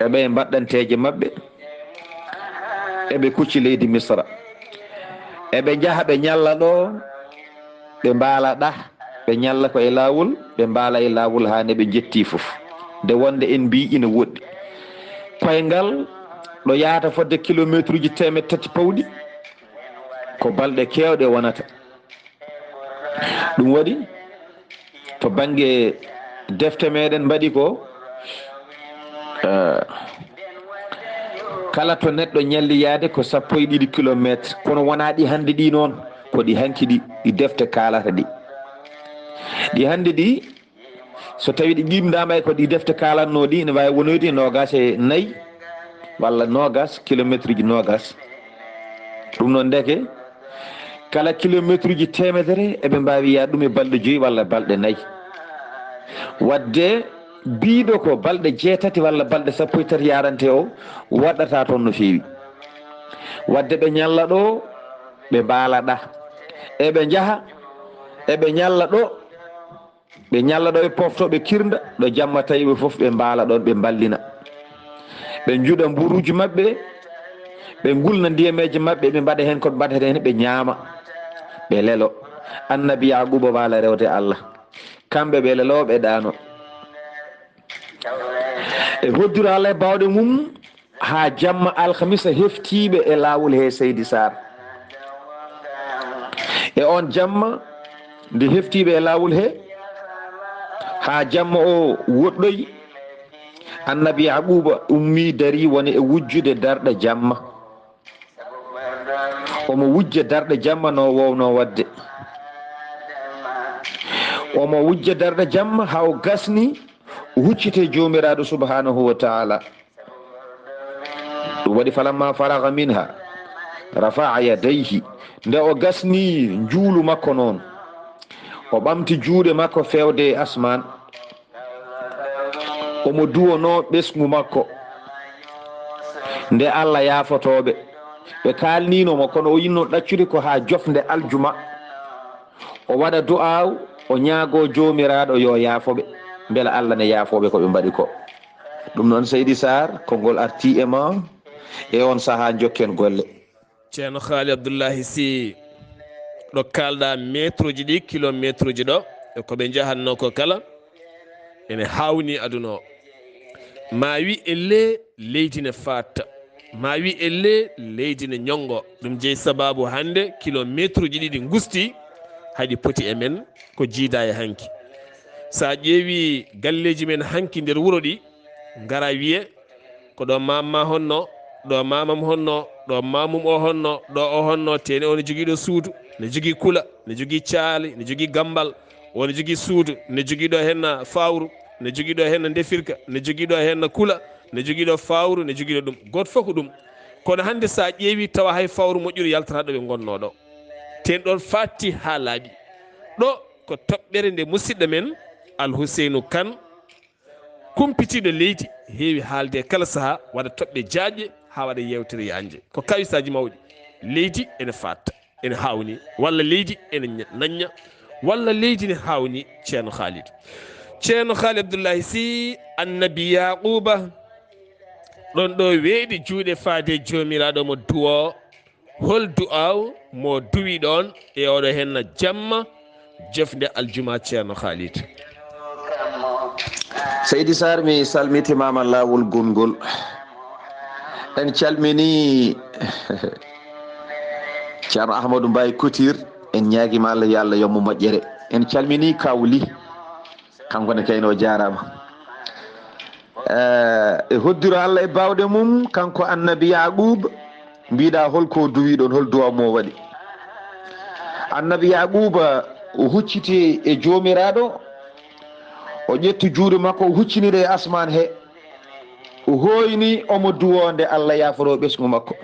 eɓe mbaɗɗanteje maɓɓe, eɓe kucci leydi misra. eɓe jaaha ɓe ñalla ɗo, ɓe mbaala ɗa, ɓe ñalla ko e lawol, ɓe mbaala e lawol ha nde ɓe jetti foof. nde wonde en mbi ina woɗɗi koyngal ɗo yaata fodde kilométre uji 300 pawɗi, ko balɗe kewɗe wonata. ɗum waɗi to banggue defte meɗen mbaɗi ko kala to neɗɗo ñalli yaade ko 12 kilométre, kono wona ɗi hande ɗi noon. ko ɗi hanki ɗi defte kalata ɗi hande ɗi so tawi ɗi qimdama e ko ɗi defte kalanno ɗi ne wawi wonoyde nogas e nayyi walla nogas kilométre ji nogas. ɗum noon ndeke kala kilométre ji temedere eɓe mbawi yaade ɗum e balɗe 5 walla balɗe 4 wadde biɗo ko balɗe 6 walla balɗe 13 yarante o waɗata toon no fewi. wadde ɓe ñalla ɗo ɓe mbaalaɗa eɓe jaaha eɓe ñalla ɗo ɓe poftoɓe kirda ɗo jamma tawiɓe foof ɓe mbaala ɗon ɓe ballina ɓe juuɗa mburuji mabɓe ɓe gulna ndiyameje mabɓe ɓe mbaɗa hen koɓe mbaɗata hen ɓe ñaama ɓe lelo. annabi yaquba waala rewde Allah kamɓe ɓe leloɓe ɗano e hoddiro Allah e bawɗe mum ha jamma alhamisa heftiɓe e lawol he Seydi Saar. e on jamma nde heftiɓe e lawol he ha jamma o woɗɗoyi annabi yaquba ummi dari woni e wujjude darɗe jamma omo wujja darɗe jamma no wowno wadde omo wujja darɗe jamma ha o gasni huccite jomiraɗo subhanahu wa taala. ɗum waɗi falamma faraga minha rafa'a yadayhi nde o gasni juulu makko noon o ɓamti juuɗe makko fewde e asman omo duwono ɓesgu makko nde Allah yafotoɓe ɓe kalninomo kono o yinno ɗaccude ko ha jofde aljuma o waɗa du'aw o ñaago jomiraɗo yo yaafoɓe beela Allah ne yaafoɓe koɓe mbaɗi ko. ɗum noon Seydi Saar konngol arti e ma e on saaha jokken golle. ceerno haali Abdullahi Sy ɗo kalɗa métre ji ɗi kilométre ji ɗo e koɓe jahanno ko kala ene hawni aduna o. ma wi elle leydi ne fatta, ma wi elle leydi ne ñongo. ɗum jeeyi sababu hande kilométre ji ɗi ɗi gusti haɗi poti e men ko jiida e hanki. sa ƴeewi galleji men hanki nder wuuro ɗi gara wiye ko ɗo mamma honno, ɗo mamam honno, ɗo mamum o honno, ɗo o honno, tene o ne joguiɗo suudu, ne jogui kula, ne jogui caali, ne jogui gambal, wone jogui suudu, ne joguiɗo henna fawru, ne joguiɗo henna ndefirka, ne joguiɗo henna kula, ne joguiɗo fawru, ne joguiɗo ɗum goto fof ko ɗum. kono hande sa ƴeewi tawa hay fawru moƴƴuɗo yaltata ɗo ɓe gonno ɗo ten ɗon fatti ha laaɓi. ɗo ko toɓɓere nde musidɗo men Alhuseynu Kane kumpitiɗo leydi heewi haalde kala saaha waɗa toɓɓe jaaƴƴe ha waɗa yewtere yanje ko kawisaji mawɗi. leydi ene fatta ene hawni walla leydi ene nañña walla leydi ne hawni. ceerno Haali Abdullahi Sy annabi yaquba ɗon ɗo weeɗi juuɗe faade jomiraɗo mo duwo hol du'aw mo duwi ɗon e oɗo henna jamma jofde aljuma. ceerno Haali Seydi Saar mi salmitimama lawol gongol en calmini ceerno Ahmadou Mbaye Couture en ñaaguima Allah yo Allah yommo moƴƴere. en calmini kawli kanko ne kayno jarama e hoddiro Allah e bawɗe mum kanko annabi yaquba mbiɗa holko duwi ɗon hol duwa mo waɗi. annabi yaquba o hucciti e jomiraɗo o ƴetti juuɗe makko o hucciniri e asman he o hoyni omo duwonde Allah yaforo ɓesgu makko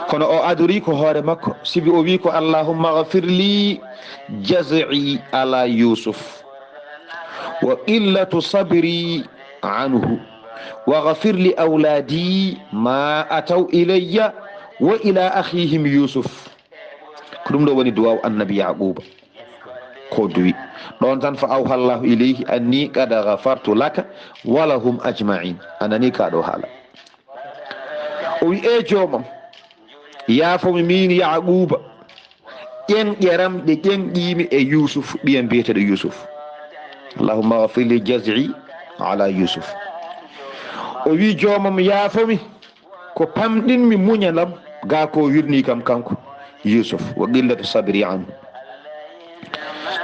kono o adori ko hoore makko sibi o wi ko allahumma ghafir li jaz'i ala yusuf wa qillatu sabri anhu wa ghafir li awladi ma ataw ilayya wa ila akhihim yusuf. ko ɗum ɗo woni duwaw annabi yaquba ko duwi ɗon tan fa awha llahu ilayhi anni qad ghafartu laka walahum ajma'in. anani kaɗo haala o wi e jomam yaafomi min yaquba ƴenƴeram ɗe ƴenƴimi e yusuf ɓiyam biyeteɗo yusuf. allahumma ghafir li jaz'i ala yusuf. o wi jomam yaafomi ko pamɗinmi muñalam ga ko wirni kam kanko yusuf wa qillatu sabri anhu.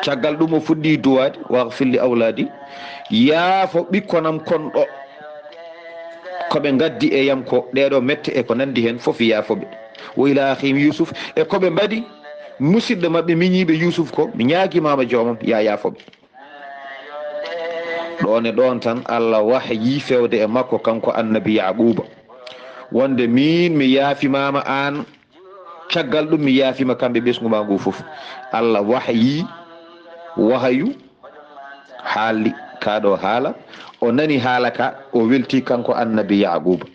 caggal ɗum o fuɗɗi duwade waghfir li awladi yaafo ɓikkonam konɗo koɓe gaddi e yam ko ɗeɗo mette e ko nandi hen foof yaafoɓe wo ila akhim yusuf e koɓe mbaɗi musidɗo mabɓe miñiɓe yusuf ko mi ñaguimama joomam ya yafoɓe. ɗon e ɗon tan allah wahyi fewde e makko kanko annabi yaquba wonde min mi yaafimama an caggal ɗum mi yaafima kamɓe ɓesguma ngu foof. allah wahyi wahayu haalli kaɗo haala o nani haala ka o welti kanko annabi yaquba.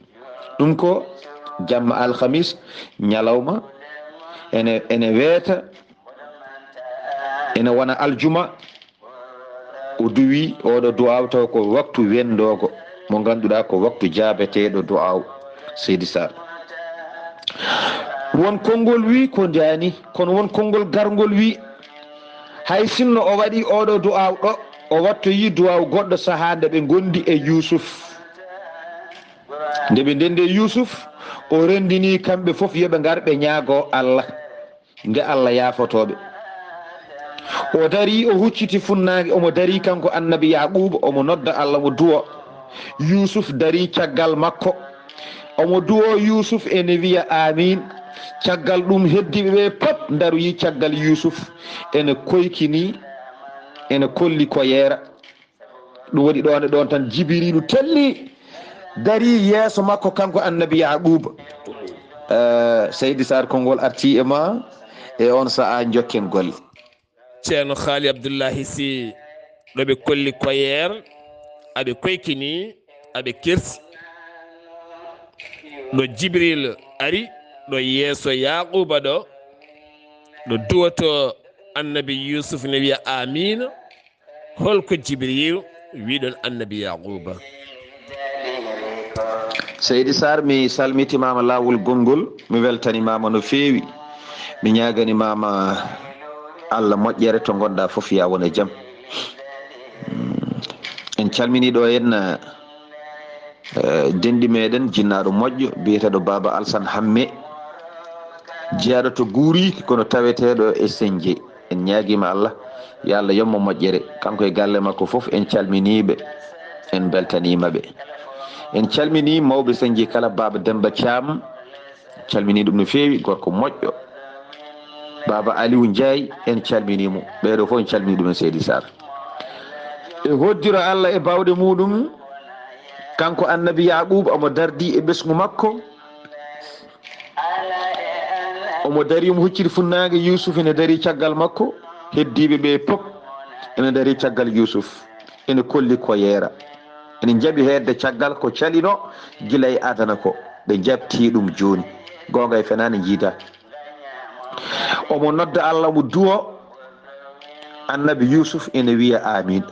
ɗum ko jamma alhamis ñalawma ene weeta ene wona aljuma o duwi oɗo du'aw taw ko waktu wendogo mo ganduɗa ko waktu jabeteɗo du'aw. seydi sar won konngol wi ko ndani kono won konngol gargol wi hay sinno o waɗi oɗo du'aw ɗo o wattoyi du'aw goɗɗo saaha nde ɓe gondi e yusuf nde ɓe ndendi e yusuf o rendini kamɓe foof yoɓe ngar ɓe ñaago allah nde allah yafotoɓe. o dari o hucciti funnage omo dari kanko annabi yaquba omo nodda allah mo duwo yusuf dari caggal makko omo duwo yusuf ene wiya amin. caggal ɗum heddiɓe ɓe pop daroyi caggal yusuf ene koykini ene kolli ko yeera. ɗum waɗi ɗon e ɗon tan jibirilu telli dari yeeso makko kanko annabi yaquba. seydi sar konngol arti e ma e on saha jokken golle. ceerno haali abdoullahi sy ɗoɓe kolli koyer aɓe koykini aɓe kersi ɗo jibril ari ɗo yeeso yaquba ɗo duwoto annabi yusuf ne wiya amina. holko jibril wiɗon annabi yaquba? seydi sar mi salmitimama lawol gongol mi weltanimama no fewi mi ñaganimama allah moƴƴere to gonɗa foof ya wona jaam. en calmini ɗo henna denɗi meɗen jinnaɗo moƴƴo biyeteɗo baba alsan hamme jeeyaɗo to guuri kono taweteɗo e senje. en ñaguima allah yo allah yommo moƴƴere kanko e galle makko foof. en calminiɓe en beltanimaɓe. en calmini mawɓe senji kala baba demba thiam calmini ɗum no fewi gorko moƴƴo. baba aliou ndiaye en calminimo ɓeɗo fof en calmini ɗumen seydi sar. e hoddiro allah e bawɗe muɗum kanko annabi yaquba omo dardi e ɓesgu makko omo dari omo hucciri funnage yusuf ene dari caggal makko. heddiɓe ɓe pop ene dari caggal yusuf ene kolli ko yeera ene jaaɓi hedde caggal ko calino gila e adana ko ɓe jabti ɗum joni gonga e fenani jiida. omo nodda allah mo duwo annabi yusuf ene wiya amin.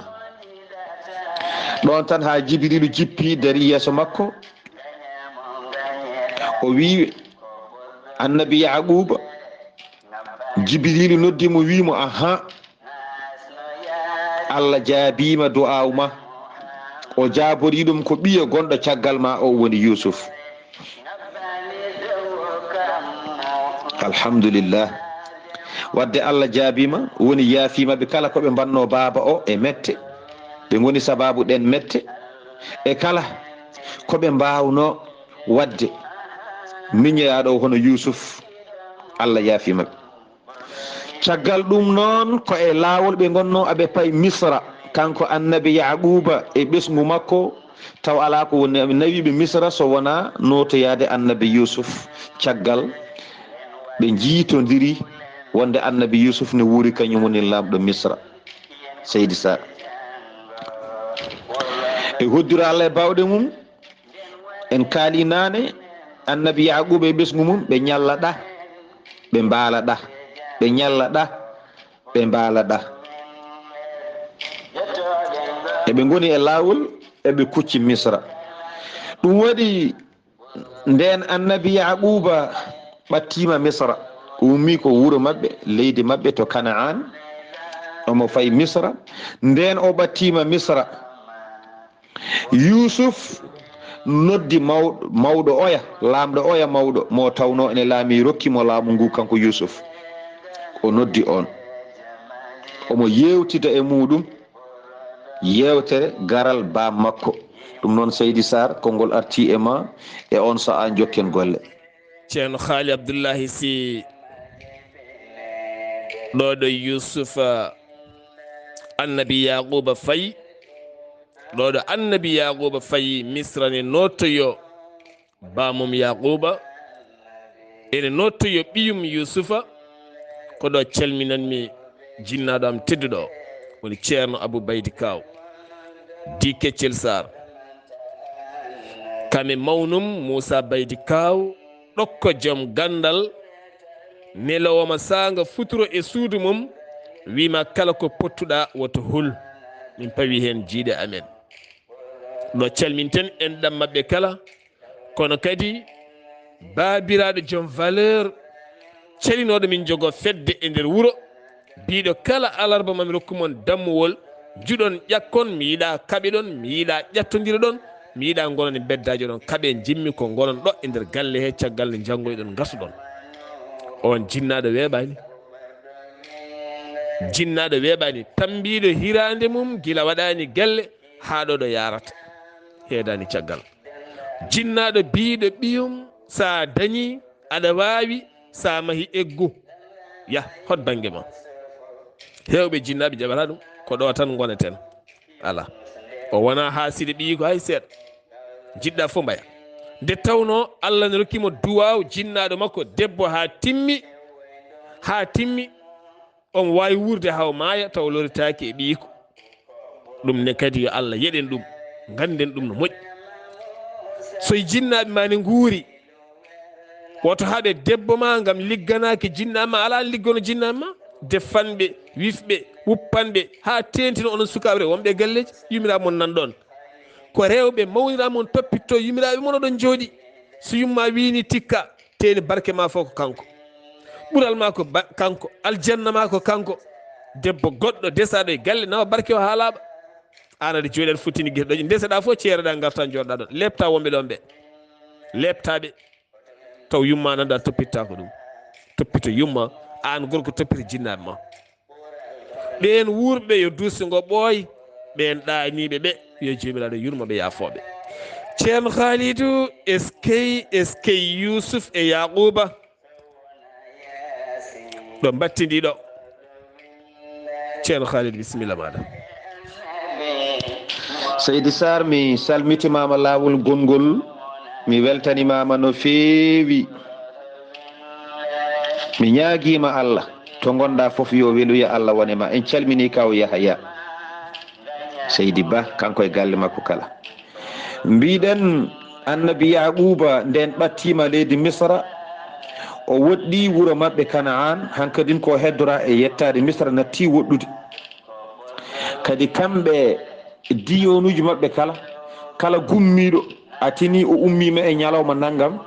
ɗon tan ha jibrilu jippi dari yeeso makko o wi annabi yaquba. jibrilu noddimo wimo aha allah jaabima du'aw ma o jabori ɗum ko ɓiya gonɗo caggal ma o woni yusuf. alhamdulillah wadde allah jaabima woni yaafimaɓe kala koɓe mbanno baba o e mette ɓe goni sababu ɗen mette e kala koɓe mbawno wadde miñoyaɗo hono yusuf allah yaafimaɓe. caggal ɗum noon ko e lawol ɓe gonno aɓe pay misra kanko annabi yaquba e ɓesgu makko taw ala ko woni nawiɓe misra so wona notoyade annabi yusuf. caggal ɓe jiitodiri wonde annabi yusuf ne wuuri kañum woni lamɗo misra. seydi sa e hoddiro allah e bawɗe mum en kaali nane annabi yaquba e ɓesgu mum ɓe ñallaɗa ɓe mbaalaɗa ɓe ñallaɗa ɓe mbaalaɗa eɓe goni e lawol eɓe kucci misra. ɗum waɗi nden annabi yaquba ɓattima misra ummi ko wuuro mabɓe leydi mabɓe to kana'an omo fayi misra. nden o ɓattima misra yusuf noddi mawɗo oya lamɗo oya mawɗo mo tawno ene laami rokkimo laamu ngu kanko yusuf. o noddi on omo yewtida e muɗum yewtere garal ba makko. ɗum noon seydi sar konngol arti e ma e on saha jokken golle. ceerno haali abdoullahi si ɗo yusufa annabi yaquba fayi ɗo annabi yaquba fayi misra ne nottoyo bamum yaquba ene nottoyo ɓiyum yusufa ko ɗo calminanmi jinnaɗo am tedduɗo woni ceerno abou baydi kaw di keccel sar kame mawnum moussa baydi kaw ɗokko joom gandal nelowoma sanga futuro e suudu mum wima kala ko pottuɗa woto hul min pawi hen jiiɗe amen ɗo calminten en ɗam mabɓe kala kono kadi babiraɗo joom valeur calinoɗo min jogo fedde e nder wuuro biɗo kala alarba mami rokkumon dammuwol juɗon ƴakkon mi yiiɗa kaɓe ɗon mi yiiɗa ƴattodira ɗon mi yiiɗa gonon e beddaji ɗon kaaɓe jimmi ko gonon ɗo e nder galle he caggal nde janggoyɗon gasuɗon on jinnaɗo weeɓani jinnaɗo weeɓani tambiɗo hirande mum gila waɗani galle ha ɗo yarata heedani caggal jinnaɗo biɗo ɓiyum sa dañi aɗa wawi sa mahi eggu ya hot banggue ma hewɓe jinnaɓe jaɓata ɗum ko ɗo tan goneten ala o wona ha siɗe ɓiyi ko hay seeɗa jiɗɗa fo mbaya nde tawno allah ne rokkimo duwaw jinnaɗo makko debbo ha timmi on wawi wurde haw maaya taw loritaki e ɓiyiko ɗum ne kadi yo allah yeɗen ɗum ganden ɗum no moƴƴi soye jinnaɓe ma ne guuri woto haaɓe debbo ma gam ligganaki jinnaɓe ma ala liggono jinnaɓe ma defanɓe wifɓe wuppanɓe ha tentino onon sukaɓe wonɓe galleji yumiraɓe mon nan ɗon ko rewɓe mawniraɓe mon toppitto yumiraɓe mon oɗon jooɗi so yumma wini tikka teni barke ma fof ko kanko ɓuural ma ko kanko aljanna ma ko kanko debbo goɗɗo desaɗo e galle nawa barke o ha laaɓa an aɗa jooɗi aɗa futtini gueɗe ɗoƴi deseɗa fof ceereɗa garta joɗɗa ɗon lepta wonɓe ɗon ɓe leptaɓe taw yumma nanda toppitta ko ɗum toppito yumma an gorko toppito jinnaɓe ma ɓen wurɓe yo duusigo ɓooy ɓen ɗaniɓe ɓe yo jomiraɗo yurmoɓe yafoɓe ceerno halidou eskey yousuf e yaquba ɗo battidiɗo ceerno halidou bisimilla maɗa seydi sar mi salmitimama lawol gongol mi weltanimama no feewi mi ñaaguima allah to gonɗa foof yo weluya allah wonema en calmini kaw yahaya seydi ba kanko e galle makko kala mbiɗen annabi yaquba nden ɓattima leydi misra o woɗɗi wuuro mabɓe kanaan hankadin ko heddora e yettade misra natti woɗɗude kadi kamɓe diyonuji mabɓe kala gummiɗo a tini o ummima e ñalawma naggam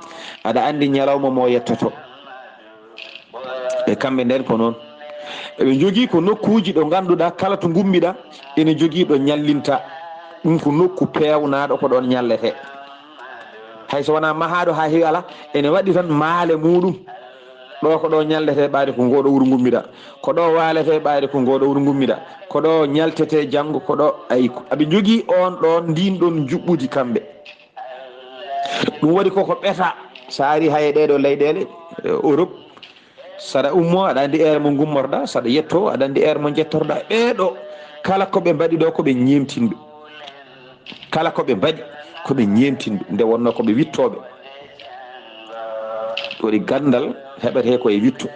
aɗa andi ñalawma mo yettoto e kamɓe nden ko noon eɓe jogui ko nokkuji ɗo ganduɗa kala to gummiɗa ene jogui ɗo ñallinta ɗum ko nokku pewnaɗo ko ɗon ñallete hayso wona mahaɗo ha heewi ala ene waɗi tan maale muɗum ɗo ko ɗo ñallete ɓaade ko ngoɗo wuuro gummiɗa ko ɗo walete ɓaade ko ngoɗo wuuro gummiɗa ko ɗo ñaltete janggo ko ɗo ayi aɓe jogui on ɗon ndin ɗon juɓɓudi kamɓe ɗum waɗi koko ɓeta sa ari haye ɗeɗo leyɗele Europe saɗa ummo aɗa andi ere mo gummorɗa saɗa yetto aɗa andi ere mo jettorɗa ɓeɗo kala koɓe mbaɗi ɗo koɓe ñemtinɓe kala koɓe mbaɗi koɓe ñemtinɓe nde wonno koɓe wittoɓe waɗi gandal heɓete koye witto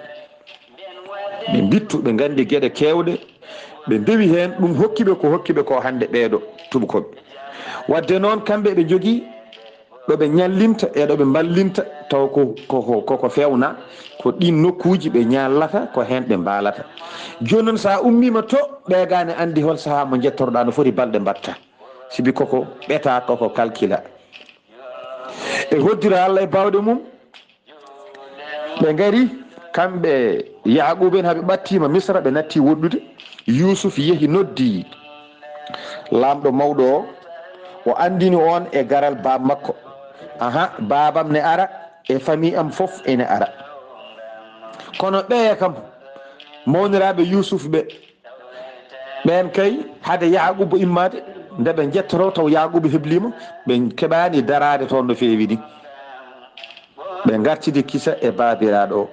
ɓe bittu ɓe gandi gueɗe kewɗe ɓe ndewi hen ɗum hokkiɓe ko hande ɓeɗo tubakoɓe wadde noon kamɓe ɓe jogui ɗoɓe ñallinta e ɗoɓe ballinta taw koko fewna ko ɗin nokkuji ɓe ñallata ko hen ɓe mbalata joni noon sa ummima to ɓegane andi hol saaha mo jettorɗa no foti balɗe mbatta sibi koko ɓeta koko calcula e hoddira Allah e bawɗe mum ɓe gari kamɓe yaquɓe en haaɓe ɓattima misra ɓe natti woɗɗude Yousuf yeehi noddi lamɗo mawɗo o andini on e garal bab makko babam ne ara e famille am foof ene ara kono ɓeya kam mawniraɓe Yousuf ɓen kay haade yaquba immade nde ɓe jettoto taw yaquba heblima ɓe keɓani darade toon no feewi ni ɓe gartide kisa e baabiraɗo o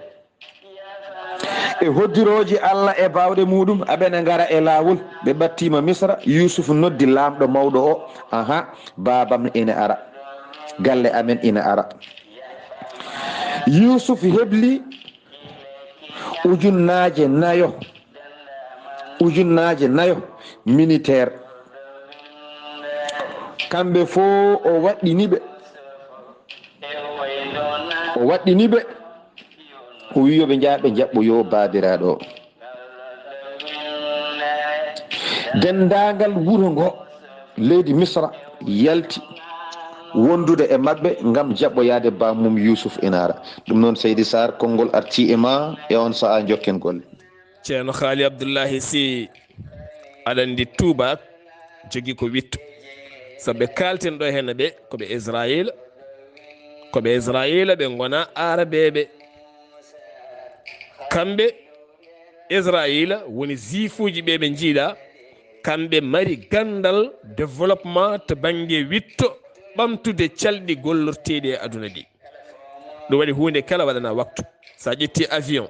e hoddiroji Allah e bawɗe muɗum aɓene gara e lawol ɓe ɓattima misra Yusuf noddi lamɗo mawɗo o aha babam ina ara galle amen ina ara Yusuf hebli ujunnaje nayo militaire kamɓe fo o waɗɗiniɓe o wi yoɓe jaa ɓe jaɓɓoyo babiraɗo o dendagal wuro ngo leydi misra yalti wondude e mabɓe gam jaɓɓoyade bamum Yusuf inara ɗum noon Seydi Saar konngol arti e ma e on saaha jokken golle ceerno haali Abdullahi si aɗa andi tubak jogui ko witto saɓe kalten ɗo hen ɓe koɓe Israila ɓe gona arabeɓe kamɓe Israila woni jufuji ɓe ɓe jiiɗa kamɓe mari gandal développement to banggue witto ɓamtude calɗi gollorteɗi e aduna ɗi ɗum waɗi hunde kala waɗana waktu sa ƴetti avion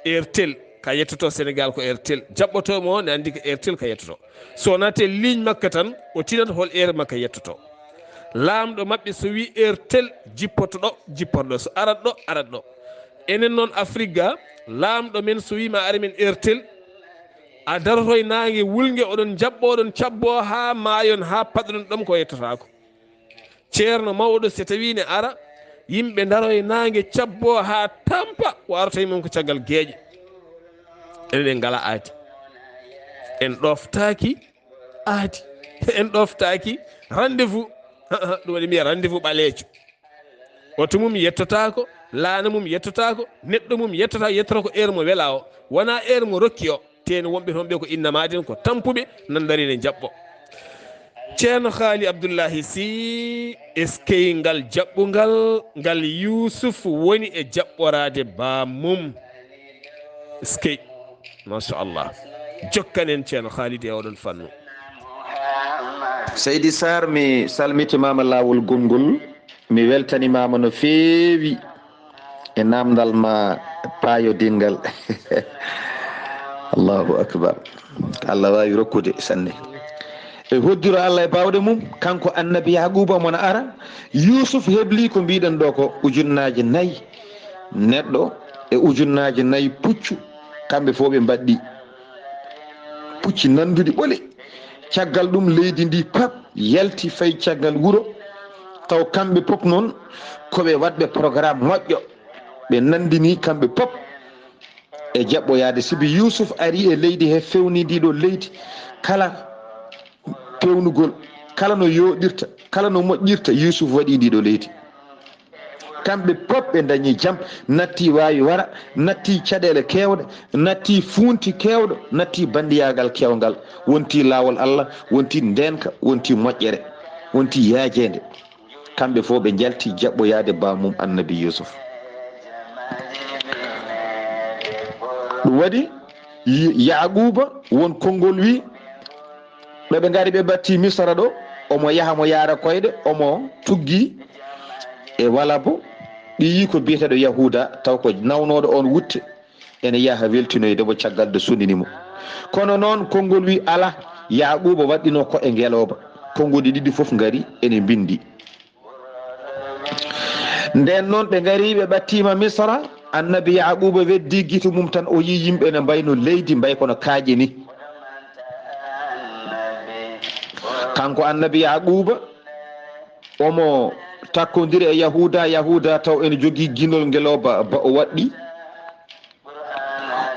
airtel ka yettoto Sénégal ko airtel jaɓɓotomo o ne andi ko airtel ka yettoto so nate ligne makka tan o tinata hol air makka yettoto lamɗo mabɓe so wi airtel jippoto ɗo jippotoɗo so arat ɗo enen noon Afrique ga lamɗo men so wima ari men airtel a daroto e nangue wulgue oɗon jaɓɓo oɗon cabbo ha mayon ha paɗɗon ɗom ko yettotako ceerno mawɗo so tawi ne ara yimɓe daro e nangue cabbo ha tampa o arata mum ko caggal gueƴe enen en ngala aadi en ɗoftaki aadi en ɗoftaki rendez-vous ɗum waɗi mbiya rendez-vous ɓalejo oto mum yettotako laana mum yettotako neɗɗo mum yettota ko heure mo weela o wona heure mo rokki o teno wonɓe toon ɓe ko innamaden ko tampuɓe nan darine jaɓɓo ceerno haali Abdullahi si eskey ngal jaɓɓugal ngal Yusuf woni e jaɓɓorade bamum eskey machallah jokkanen ceerno haalide e oɗon fannu Seydi Saar mi salmitimama lawol gongol mi weltanimama no feewi e namdal ma payodingal Allahu akbar Allah wawi rokkude sanne e hoddiro Allah e bawɗe mum kanko annabi Yaquba mona ara Yusuf hebli ko mbiɗen ɗo ko ujunnaje 4 neɗɗo e ujunnaje 4 puccu kamɓe fo ɓe mbaɗɗi pucci nanduɗi ɓole caggal ɗum leydi ndi pap yalti fayi caggal wuro taw kamɓe pop noon koɓe waɗɓe programme moƴƴo ɓe nandini kamɓe pop e jaɓɓoyade sibi Yusuf ari e leydi he fewnidiɗo leydi kala pewnugol kala no yoɗirta kala no moƴƴirta Yusuf waɗi ndiɗo leydi kamɓe pop ɓe dañi jaam natti wawi wara natti caɗele kewɗe natti funti kewɗo natti bandiyagal kewgal wonti lawol Allah wonti ndenka wonti moƴƴere wonti yaajede kamɓe fo ɓe jalti jaɓɓoyade bamum annabi Yusuf ɗum waɗi Yaquba won konngol wi ɓeɓe gari ɓe batti misra ɗo omo yaha mo yaara koyɗe omo tuggi e wala bo ɗi yi ko biyeteɗo Yahuda taw ko nawnoɗo on wutte ene yaha weltinoyde mo caggal de sundinimo kono noon konngol wi ala Yaquba waɗɗino ko e ngeloba konngoli ɗiɗi foof gari ene bindi nden noon ɓe gari ɓe ɓattima misra annabi Yaquba weddi guito mum tan o yi yimɓe ne mbayno leydi mbay kono kaaƴe ni kanko annabi Yaquba omo takkodiri e Yahuda taw ene jogui guinol ngeloba ba o waɗɗi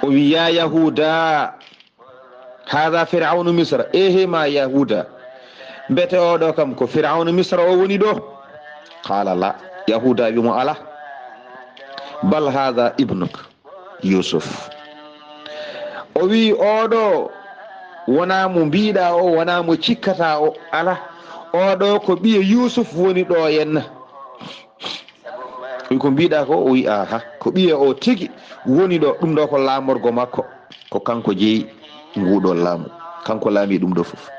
o wi ya Yahuda hada firaunu misra ehema Yahuda mbete oɗo kam ko firaunu misra o woni ɗo qala la Yahuda wimo ala bal hada ibnuk Yusuf o wi oɗo wona mo mbiɗa o wona mo cikkata o ala oɗo ko ɓiye Yusuf woni ɗo henna wi ko mbiɗa ko o wi aha ko ɓiye o tigi woni ɗo ɗum ɗo ko lamorgo makko ko kanko jeeyi nguɗo laamu kanko laami ɗum ɗo foof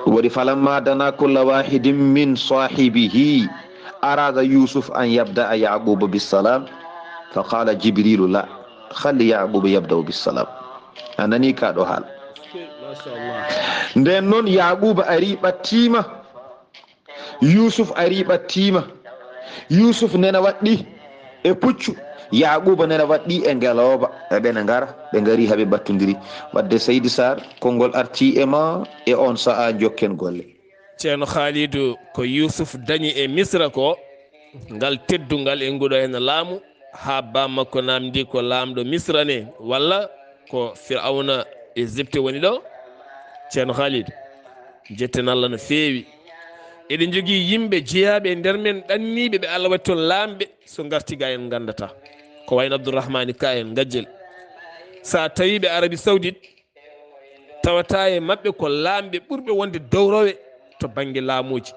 ɗum waɗi falamma dana kulla wahidin min sahibihi أراد يوسف أن يبدأ يعقوب بالسلام فقال جبريل لا خلي يعقوب يبدأ بالسلام أنني كادو حال ما شاء الله nden noon yaquba ari ɓattima yusuf ari ɓattima yusuf nena waɗɗi e puccu yaquba nena waɗɗi e ngeloba eɓene gara ɓe gari haaɓe battodiri wadde Seydi Saar konngol arti e ma e on saha jokken golle. ceerno Khalidou ko Yusuf dañi e Misra ko ngal teddungal e nguɗo hen laamu ha bammakko namdi ko lamɗo Misra ne walla ko Firawna Égypte woni ɗo. ceerno Khalidou jetten Allah no feewi eɗen jogui yimɓe jeeyaɓe e nder men ɗanniɓe ɓe Allah waɗi toon lamɓe so gartiga en gandata ko wayno Abdourahmani Ka en Gajjel sa tawi ɓe Arabie Saoudite tawata e mabɓe ko lamɓe ɓurɓe wonde dowrowe to banggue laamuji.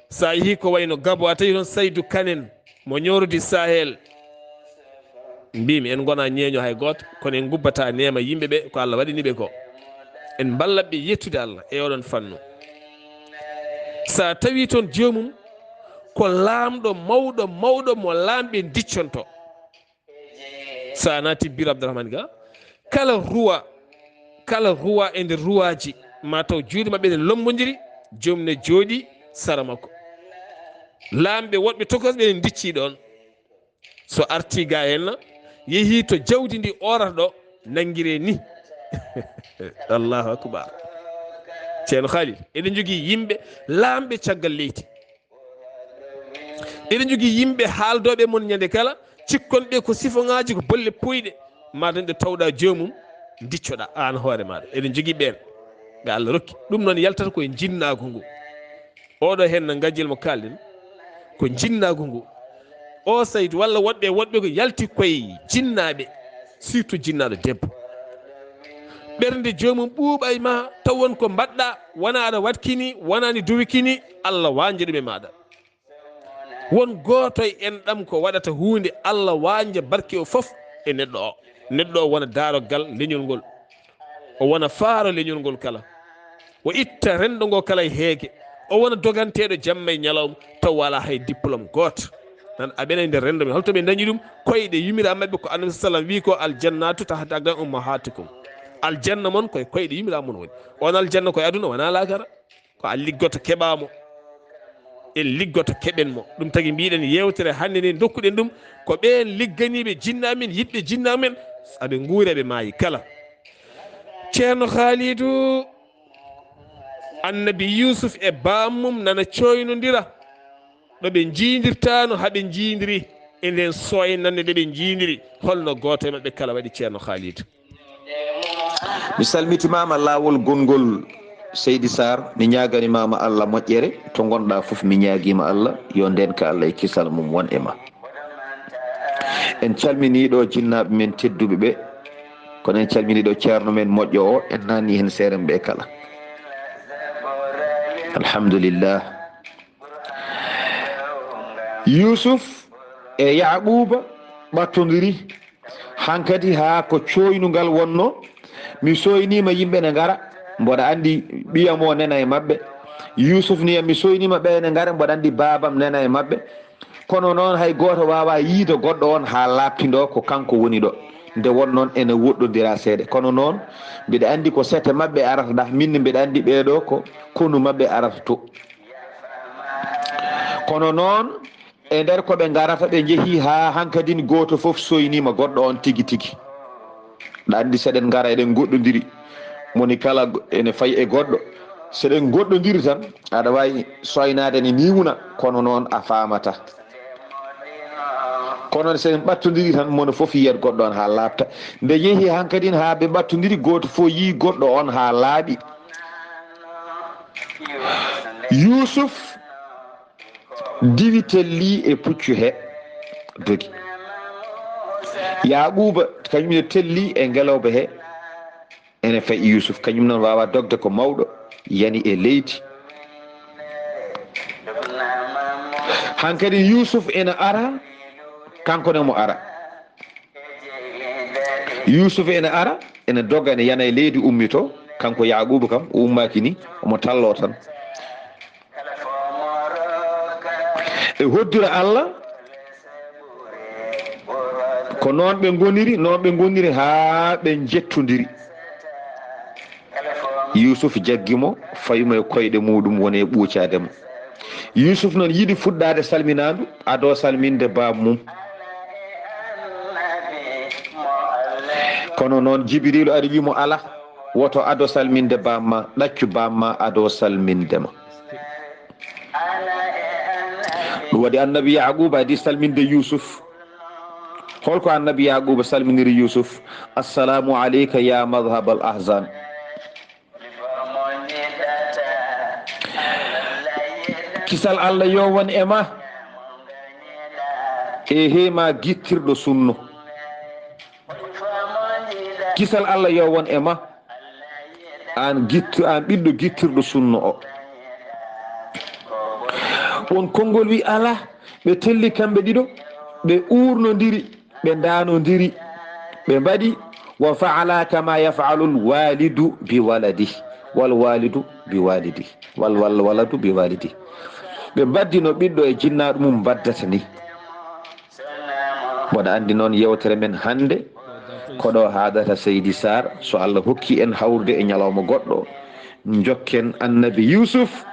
sa yeehi ko wayno Gabo a tawi toon Saydou Kanen mo ñorodi Sahel mbimi en gona ñeeño hay goto kono en gubbata nema yimɓeɓe ko Allah waɗiniɓe ko en ballaɓe yettude Allah e oɗon fannu. sa tawi toon jomum ko laamɗo mawɗo mawɗo mo laamɓe dicconto sa naati bir Abdourahmane Ga kala ruwa e nder ruwaji mataw juuɗe mabɓe ne lombodiri joomum ne jooɗi sara makko laamɓe woɗɓe tokosɓe ne dicci ɗon so arti ga henna yeehi to jawdi ndi orata ɗo nangguire ni Allahu akbar. ceerno Khalid eɗen jogui yimɓe laamɓe caggal leydi eɗen jogui yimɓe haaldoɓe mon ñande kala cikkonɓe ko sifoŋaji ko bolle puyɗe maɗum ɗe tawɗa jomum diccoɗa an hoore maɗa eɗen jogui ɓen ɓe Allah rokki ɗum noon yaltata koye jinnago ngu oɗo hen no Gajjel mo kalɗen ko jinnago ngu o Saydou walla woɗɓe ko yalti koye jinnaɓe surtout jinnaɗo debbo ɓernde jomum ɓuuɓa e ma taw won ko mbaɗɗa wona aɗa watkini wonani duwikini Allah wanje ɗum e maɗa won goto e enɗam ko waɗata hunde Allah wanje barke o foof e neɗɗo o wona daroggal leñol ngol o wona faaro leñol ngol kala o itta rendo ngo kala e heege o wona doganteɗo jamma e ñalawma taw wala hay diplôme goto nan aɓene nder rendo men holto ɓe dañi ɗum koyɗe yumira mabɓe ko annabi sallam wi ko aljannatu tahta ummahatikum aljanna mon koye koyɗe yumira mon woni on aljanna koye aduna wona lakara ko a liggoto keɓamo en liggoto keɓen mo ɗum tagui mbiɗen yewtere hande nde dokkuɗen ɗum ko ɓen ligganiɓe jinnamen yiɗɓe jinnamen aɓe guureɓe maayi kala. ceerno Khalidou annabi Yusuf e bammum nana coynodira ɗoɓe jiidirtano haaɓe jiidiri e nden soynande nde ɓe jiidiri holno goto e mabɓe kala waɗi ceerno Khalidou. mi salmitimama lawol gongol Seydi Saar mi ñaganimama Allah moƴƴere to gonɗa foof mi ñaguima Allah yo ndenka Allah e kisal mum won e ma. en calminiɗo jinnaɓe men tedduɓe ɓe kono en calminiɗo ceerno men moƴƴo o en nanni hen seeren ɓe kala alhamdulillah. Yusuf e Yaquba ɓattodiri hankadi ha ko coynugal wonno mi soynima yimɓe ne gara mboɗa andi ɓiyam o nena e mabɓe Yusuf ni mi soynima ɓe ne gara mboɗa andi babam nena e mabɓe kono noon hay goto wawa yiide goɗɗo on ha lappido ko kanko woni ɗo nde won noon ene woɗɗodira seeɗa kono noon mbiɗa andi ko sete mabɓe arata ɗa minne mbiɗa andi ɓeɗo ko konu mabɓe arata to kono noon e nder koɓe garata ɓe jeehi ha hankadin goto foof soynima goɗɗo on tigui tigui ɗa andi seɗen gara eɗen goɗɗodiri moni kala ene fayi e goɗɗo seɗen goɗɗodiri tan aɗa wawi soynade ne niwna kono noon a famata kono seɗen ɓattodiri tan mono foof yiyat goɗɗo on ha labta nde yeehi hankadin ha ɓe ɓattodiri goto fo yi goɗɗo on ha laaɓi. Yusuf diwi telli e puccu he dogi Yaquba kañumne telli e ngelawba he ene fayi Yusuf kañum noon wawa dogde ko mawɗo yani e leydi hankadi Yusuf ene ara kankone mo ara Yusuf ene ara ene dogga ene yana e leydi ummito kanko Yaquba kam o ummaki ni omo tallo tan e hoddira Allah ko noon ɓe goniri haa ɓe jettodiri. Yusuf jaggimo fayimo e koyɗe muɗum woni e ɓuucade mo. Yusuf noon yiɗi fuɗɗade salminandu ado salminde bamum, kono noon Jibrilu ari wimo ala, woto ado salminde bamma, ɗaccu bamma ado salmindema. ɗum waɗi annabi Yaquba adi salminde Yusuf. holko annabi Yaquba salminiri Yusuf? assalamu aleyka ya madhhab al ahzan. kisal Allah yo won e ma e hema gittirɗo sunno. kisal Allah yo won e ma an ɓiɗɗo gittirɗo sunno o. won konngol wi ala, ɓe telli kamɓe ɗiɗo, ɓe urnodiri, ɓe danodiri, ɓe mbaɗi wa faala kama yafalu lwalidu bi waladi wal walidu bi walidi wal waladu bi walidi. ɓe mbaddino ɓiɗɗo e jinnaɗo mum mbaddata ni. mboɗa andi noon yewtere men hande koɗo haadata Seydi Saar, so Allah hokki en hawrude e ñalawma goɗɗo jokken annabi Yusuf,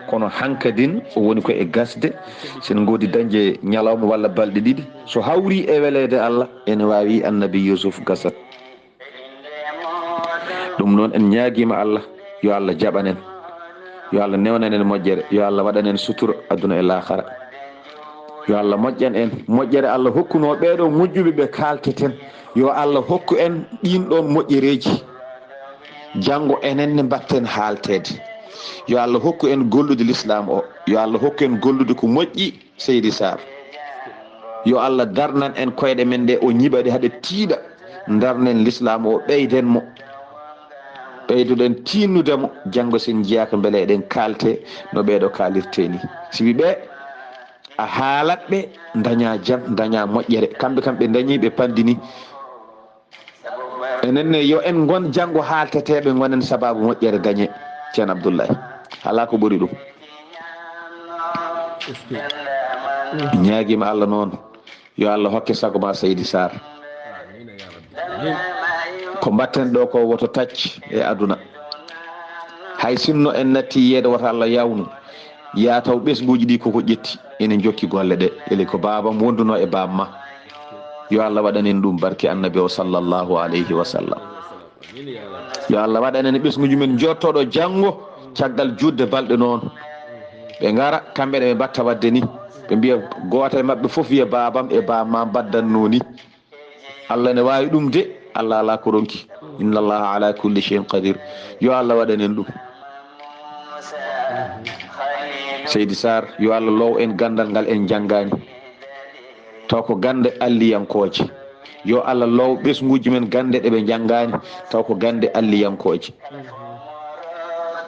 kono hankadin o woni ko e gasde. sen godi dañde ñalawma walla balɗe ɗiɗi, so hawri e welede Allah ene wawi annabi Yusuf gasat. ɗum noon en ñaaguima Allah yo Allah jaɓanen, yo Allah newnanen moƴƴere, yo Allah waɗanen sutura aduna e lahara, yo Allah moƴƴan en moƴƴere. Allah hokkuno ɓeɗo moƴƴuɓe ɓe kalteten, yo Allah hokku en ɗin ɗon moƴƴereji janggo enenne mbatten haaltede. yo Allah hokku en gollude l'islam o, yo Allah hokku en gollude ko moƴƴi Seydi Saar. yo Allah darnan en koyɗe men ɗe o ñiɓaɗe haɗe tiiɗa, darnen l'islam o, ɓeyden mo, ɓeyduɗen tinnudemo janggo sen jiyaka beele eɗen kalte no ɓeɗo kalirte ni. siwi ɓe a haalatɓe daña jam, daña moƴƴere, kamɓe kam ɓe dañi ɓe pandini. enenne yo en gon janggo haalteteɓe gonen sababu moƴƴere gañe. ceerno Abdullahi ala ko ɓuri ɗum. ñaaguima Allah noon yo Allah hokke sago ma Seydi Saar. ko mbatten ɗo ko woto tacc e aduna, hay sinno en natti yeede woto Allah yawnu ya taw ɓesguji ɗi koko ƴetti ene jokki golle ɗe ele ko babam wonduno e bamma. yo Allah waɗanen ɗum barke annabi o sallllahu alayhi wa sallam. yo Allah waɗanen ɓesguji men jottoɗo janggo caggal judde balɗe noon ɓe gara kamɓe ɓe mbatta wadde ni, ɓe mbiya goto e mabɓe foof wiya babam e bamma baddanno ni. Allah ne wawi ɗum de, Allah ala ko ronki. inna allaha ala kulli shay'in qadir. yo Allah waɗanen ɗum. Seydi Saar yo Allah low en gandal ngal en janggani, taw ko gande alliyankoje. yo Allah low ɓesguji men gande ɗe ɓe janggani, taw ko gande alliyankoje.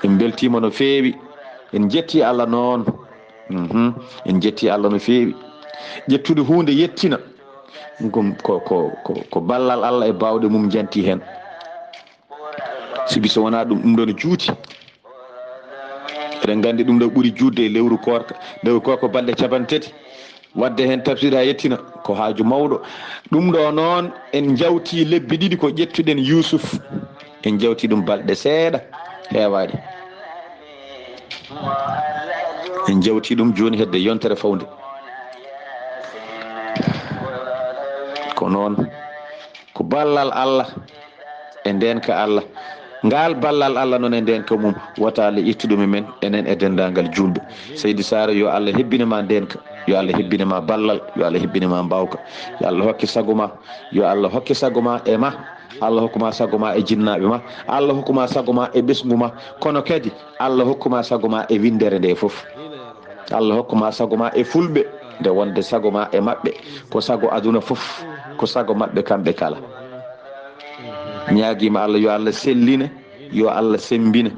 en beltima no feewi, en jetti Allah noon. en jetti Allah no feewi. ƴettude hunde yettina ko ballal Allah e bawɗe mum janti hen. sibi so wona ɗum ɗo ne juuti. eɗen gandi ɗum ɗo ɓuuri judde e lewru korka. lewru korka balɗe capantati, wadde hen tafsir ha yettina ko haaju mawɗo. ɗum ɗo noon en jawti lebbi ɗiɗi ko ƴettuɗen Yusuf, en jawti ɗum balɗe seeɗa heewani. en jawti ɗum joni hedde yontere fawde. ko noon ko ballal Allah e ndenka Allah. ngal ballal Allah noon e ndenka mum wata Allah ittuɗum men enen e dendagal julɓe. Seydi Saar yo Allah hebbinema ndenka, yo Allah hebbinema ballal, yo Allah hebbinema mbawka, yo Allah hokki sago ma, yo Allah hokki sago ma e ma, Allah hokkuma sago ma e jinnaɓe ma, Allah hokkuma sago ma e ɓesgu ma, kono kadi Allah hokkuma sago ma e windere nde foof. Allah hokkuma sago ma e fulɓe nde wonde sago ma e mabɓe ko sago aduna foof, ko sago mabɓe kamɓe kala. ñaaguima Allah yo Allah selline, yo Allah sembina,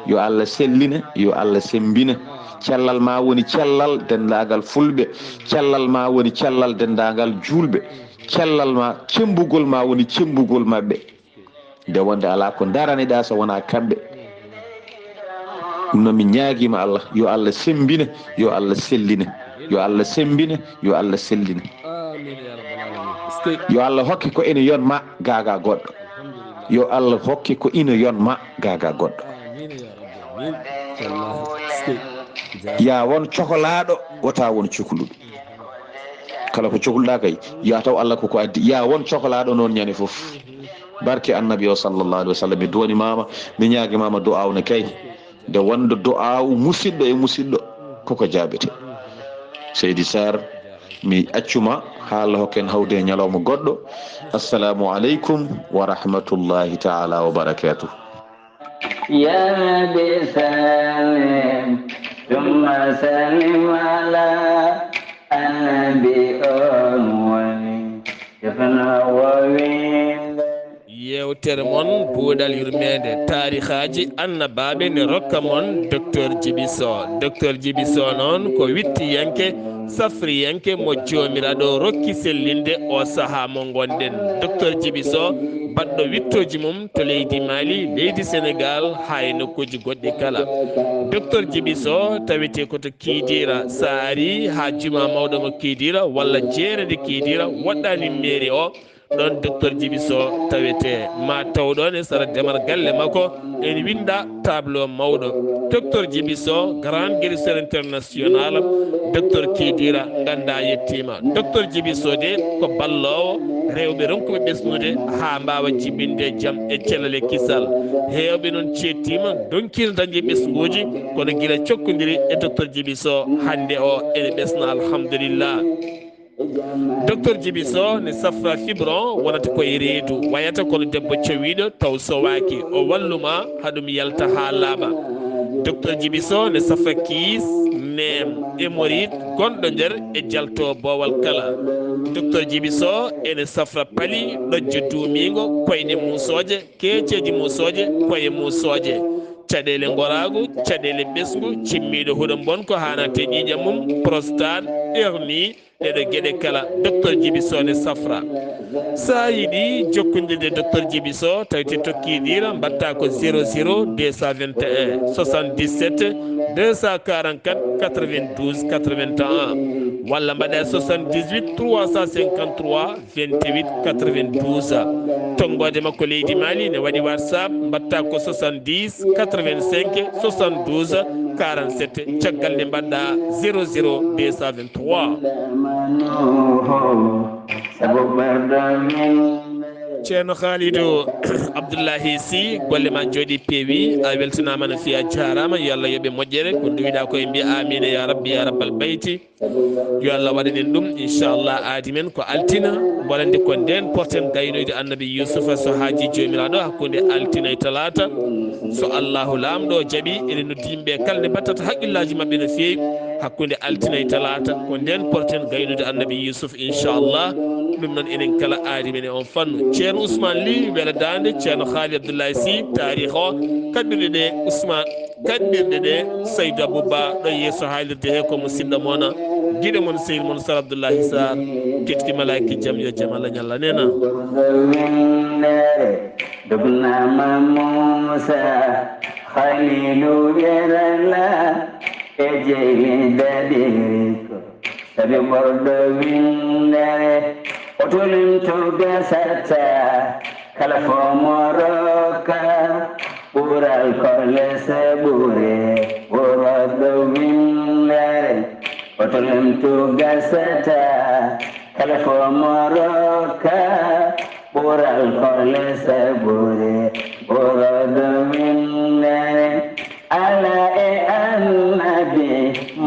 yo Allah selline, yo Allah sembina. cellal ma woni cellal dendagal fulɓe, cellal ma woni cellal dendagal julɓe, cellal ma cembugol ma woni cembugol mabɓe nde wonde ala ko daraniɗa so wona kamɓe. ɗum noon mi ñaaguima Allah yo Allah sembina yo Allah sellina yo Allah sembina yo Allah sellina amin ya rabbal alamin yo Allah hokke ko ene yonma gaga goɗɗo yo Allah hokke ko ina yonma gaga goɗɗo amin ya rabbi amin wallahi ya won coholaɗo wota won cuhluɗo kala ko cohluɗa kay ya taw Allah koko addi ya won coholaɗo noon ñande foof barke annabi o sallllahu alih wa sallam mi duwani mama mi ñaagui mama du'awne kay nde wonde du'awu musidɗo e musidɗo koko jaɓete Seydi Saar mi accuma ha Allah hokken hawde e ñalawma goɗɗo assalamu aleykum wa rahmatullahi taala wa barakatuh ya bi salim thumma salim ala annabi on woni yafana wawinde yewtere mon buuɗal yurmeende taarihaji annabaaɓe ne rokka mon docteur Djiby Sow docteur Djiby Sow noon ko wittiyanke safriyanke mo joomiraɗo rokki sellinde o saaha mo gonɗen docteur Djiby Sow baɗɗo wittoji mum to leydi Mali leydi Sénégal ha e nokkuji goɗɗi kala docteur Djiby Sow tawete koto Kidira sa ari ha juma mawɗo mo Kidira walla jeere nde Kidira woɗɗani mairie o ɗon docteur Djiby Sow tawete ma tawɗon e sara demar galle makko en winda tableau mawɗo docteur Djiby Sow grand guérisseur international docteur Kidira ganda yettima docteur Djiby Sow de ko ballowo rewɓe ronkuɓe ɓesnude ha mbawa jibbinde jaam e cellal e kisal hewɓe noon cettima donkino dañde ɓesguji kono guila cokkodiri e docteur Djiby Sow hande o ene ɓesna alhamdulillah docteur Djiby Sow ne safra fibron wonata koye reedu wayata kono debbo cowiɗo taw sowaki o walluma haɗum yalta ha laaɓa docteur Djiby Sow ne safra kiis nem hémorroïde gonɗo nder e jalto bowal kala docteur Djiby Sow ene safra paali ɗojjo duumigo koyne musoje keeceji musoje koye musoje caɗele goragu caɗele ɓesgu cimmiɗo huuɗo bonko hanate ƴiƴam mum prostate hernie ɗeɗo gueɗe kala docteur Djiby Sow ne safra sa yiiɗi jokkodirde docteur Djiby Sow tawite tokkiɗira mbatta ko 00 221 77 244 92 81 walla mbaɗa 78 353 28 92 tonggode makko leydi Mali ne waɗi WhatsApp mbatta ko 70 85 72 47 caggal nde mbaɗɗa 00 223 ceerno Khalidou Abdullahi Sy golle ma jooɗi peewi a weltanama no fiya jarama yo Allah yooɓe moƴƴere ko duwiɗa koye mbiya amina ya rabbi ya rabbal bayti yo Allah waɗanen ɗum inchallah aadi men ko altina bolande ko nden porten gaynoyde annabi Yousufa so haaji jomiraɗo hakkude altina e talata so Allahu lamɗo jaaɓi ene noddi yimɓe kala nde battata haqqillaji mabɓe no fewi hakkude altina e talata ko nden porten gaynude annabi Yousuf inchallah ɗum noon enen kala aadi men e on fannu ceerno Ousmane Ly weela dande ceerno Khalid Abdoulaye Sy tarih o kaɓɓirɗe ɗe Ousmane kaɓɓirɗe ɗe Saydou Abouba ɗo yeeso haalirde he ko musidɗo moon guiɗo moon sehil moon Sar Abdullahi Saar kettiɗi malaki jaam yo jaam Allah ñalla nena dubnama Musa Khalilu yerala e jeyli daɗiriko sabi ɓorɗo windere otolimto gasata kala fo moroka ɓural kole seɓure ɓuroɗo windere otolimto gasata kala fo moroka ɓural kole seɓure ɓuroɗo windere ala e annabi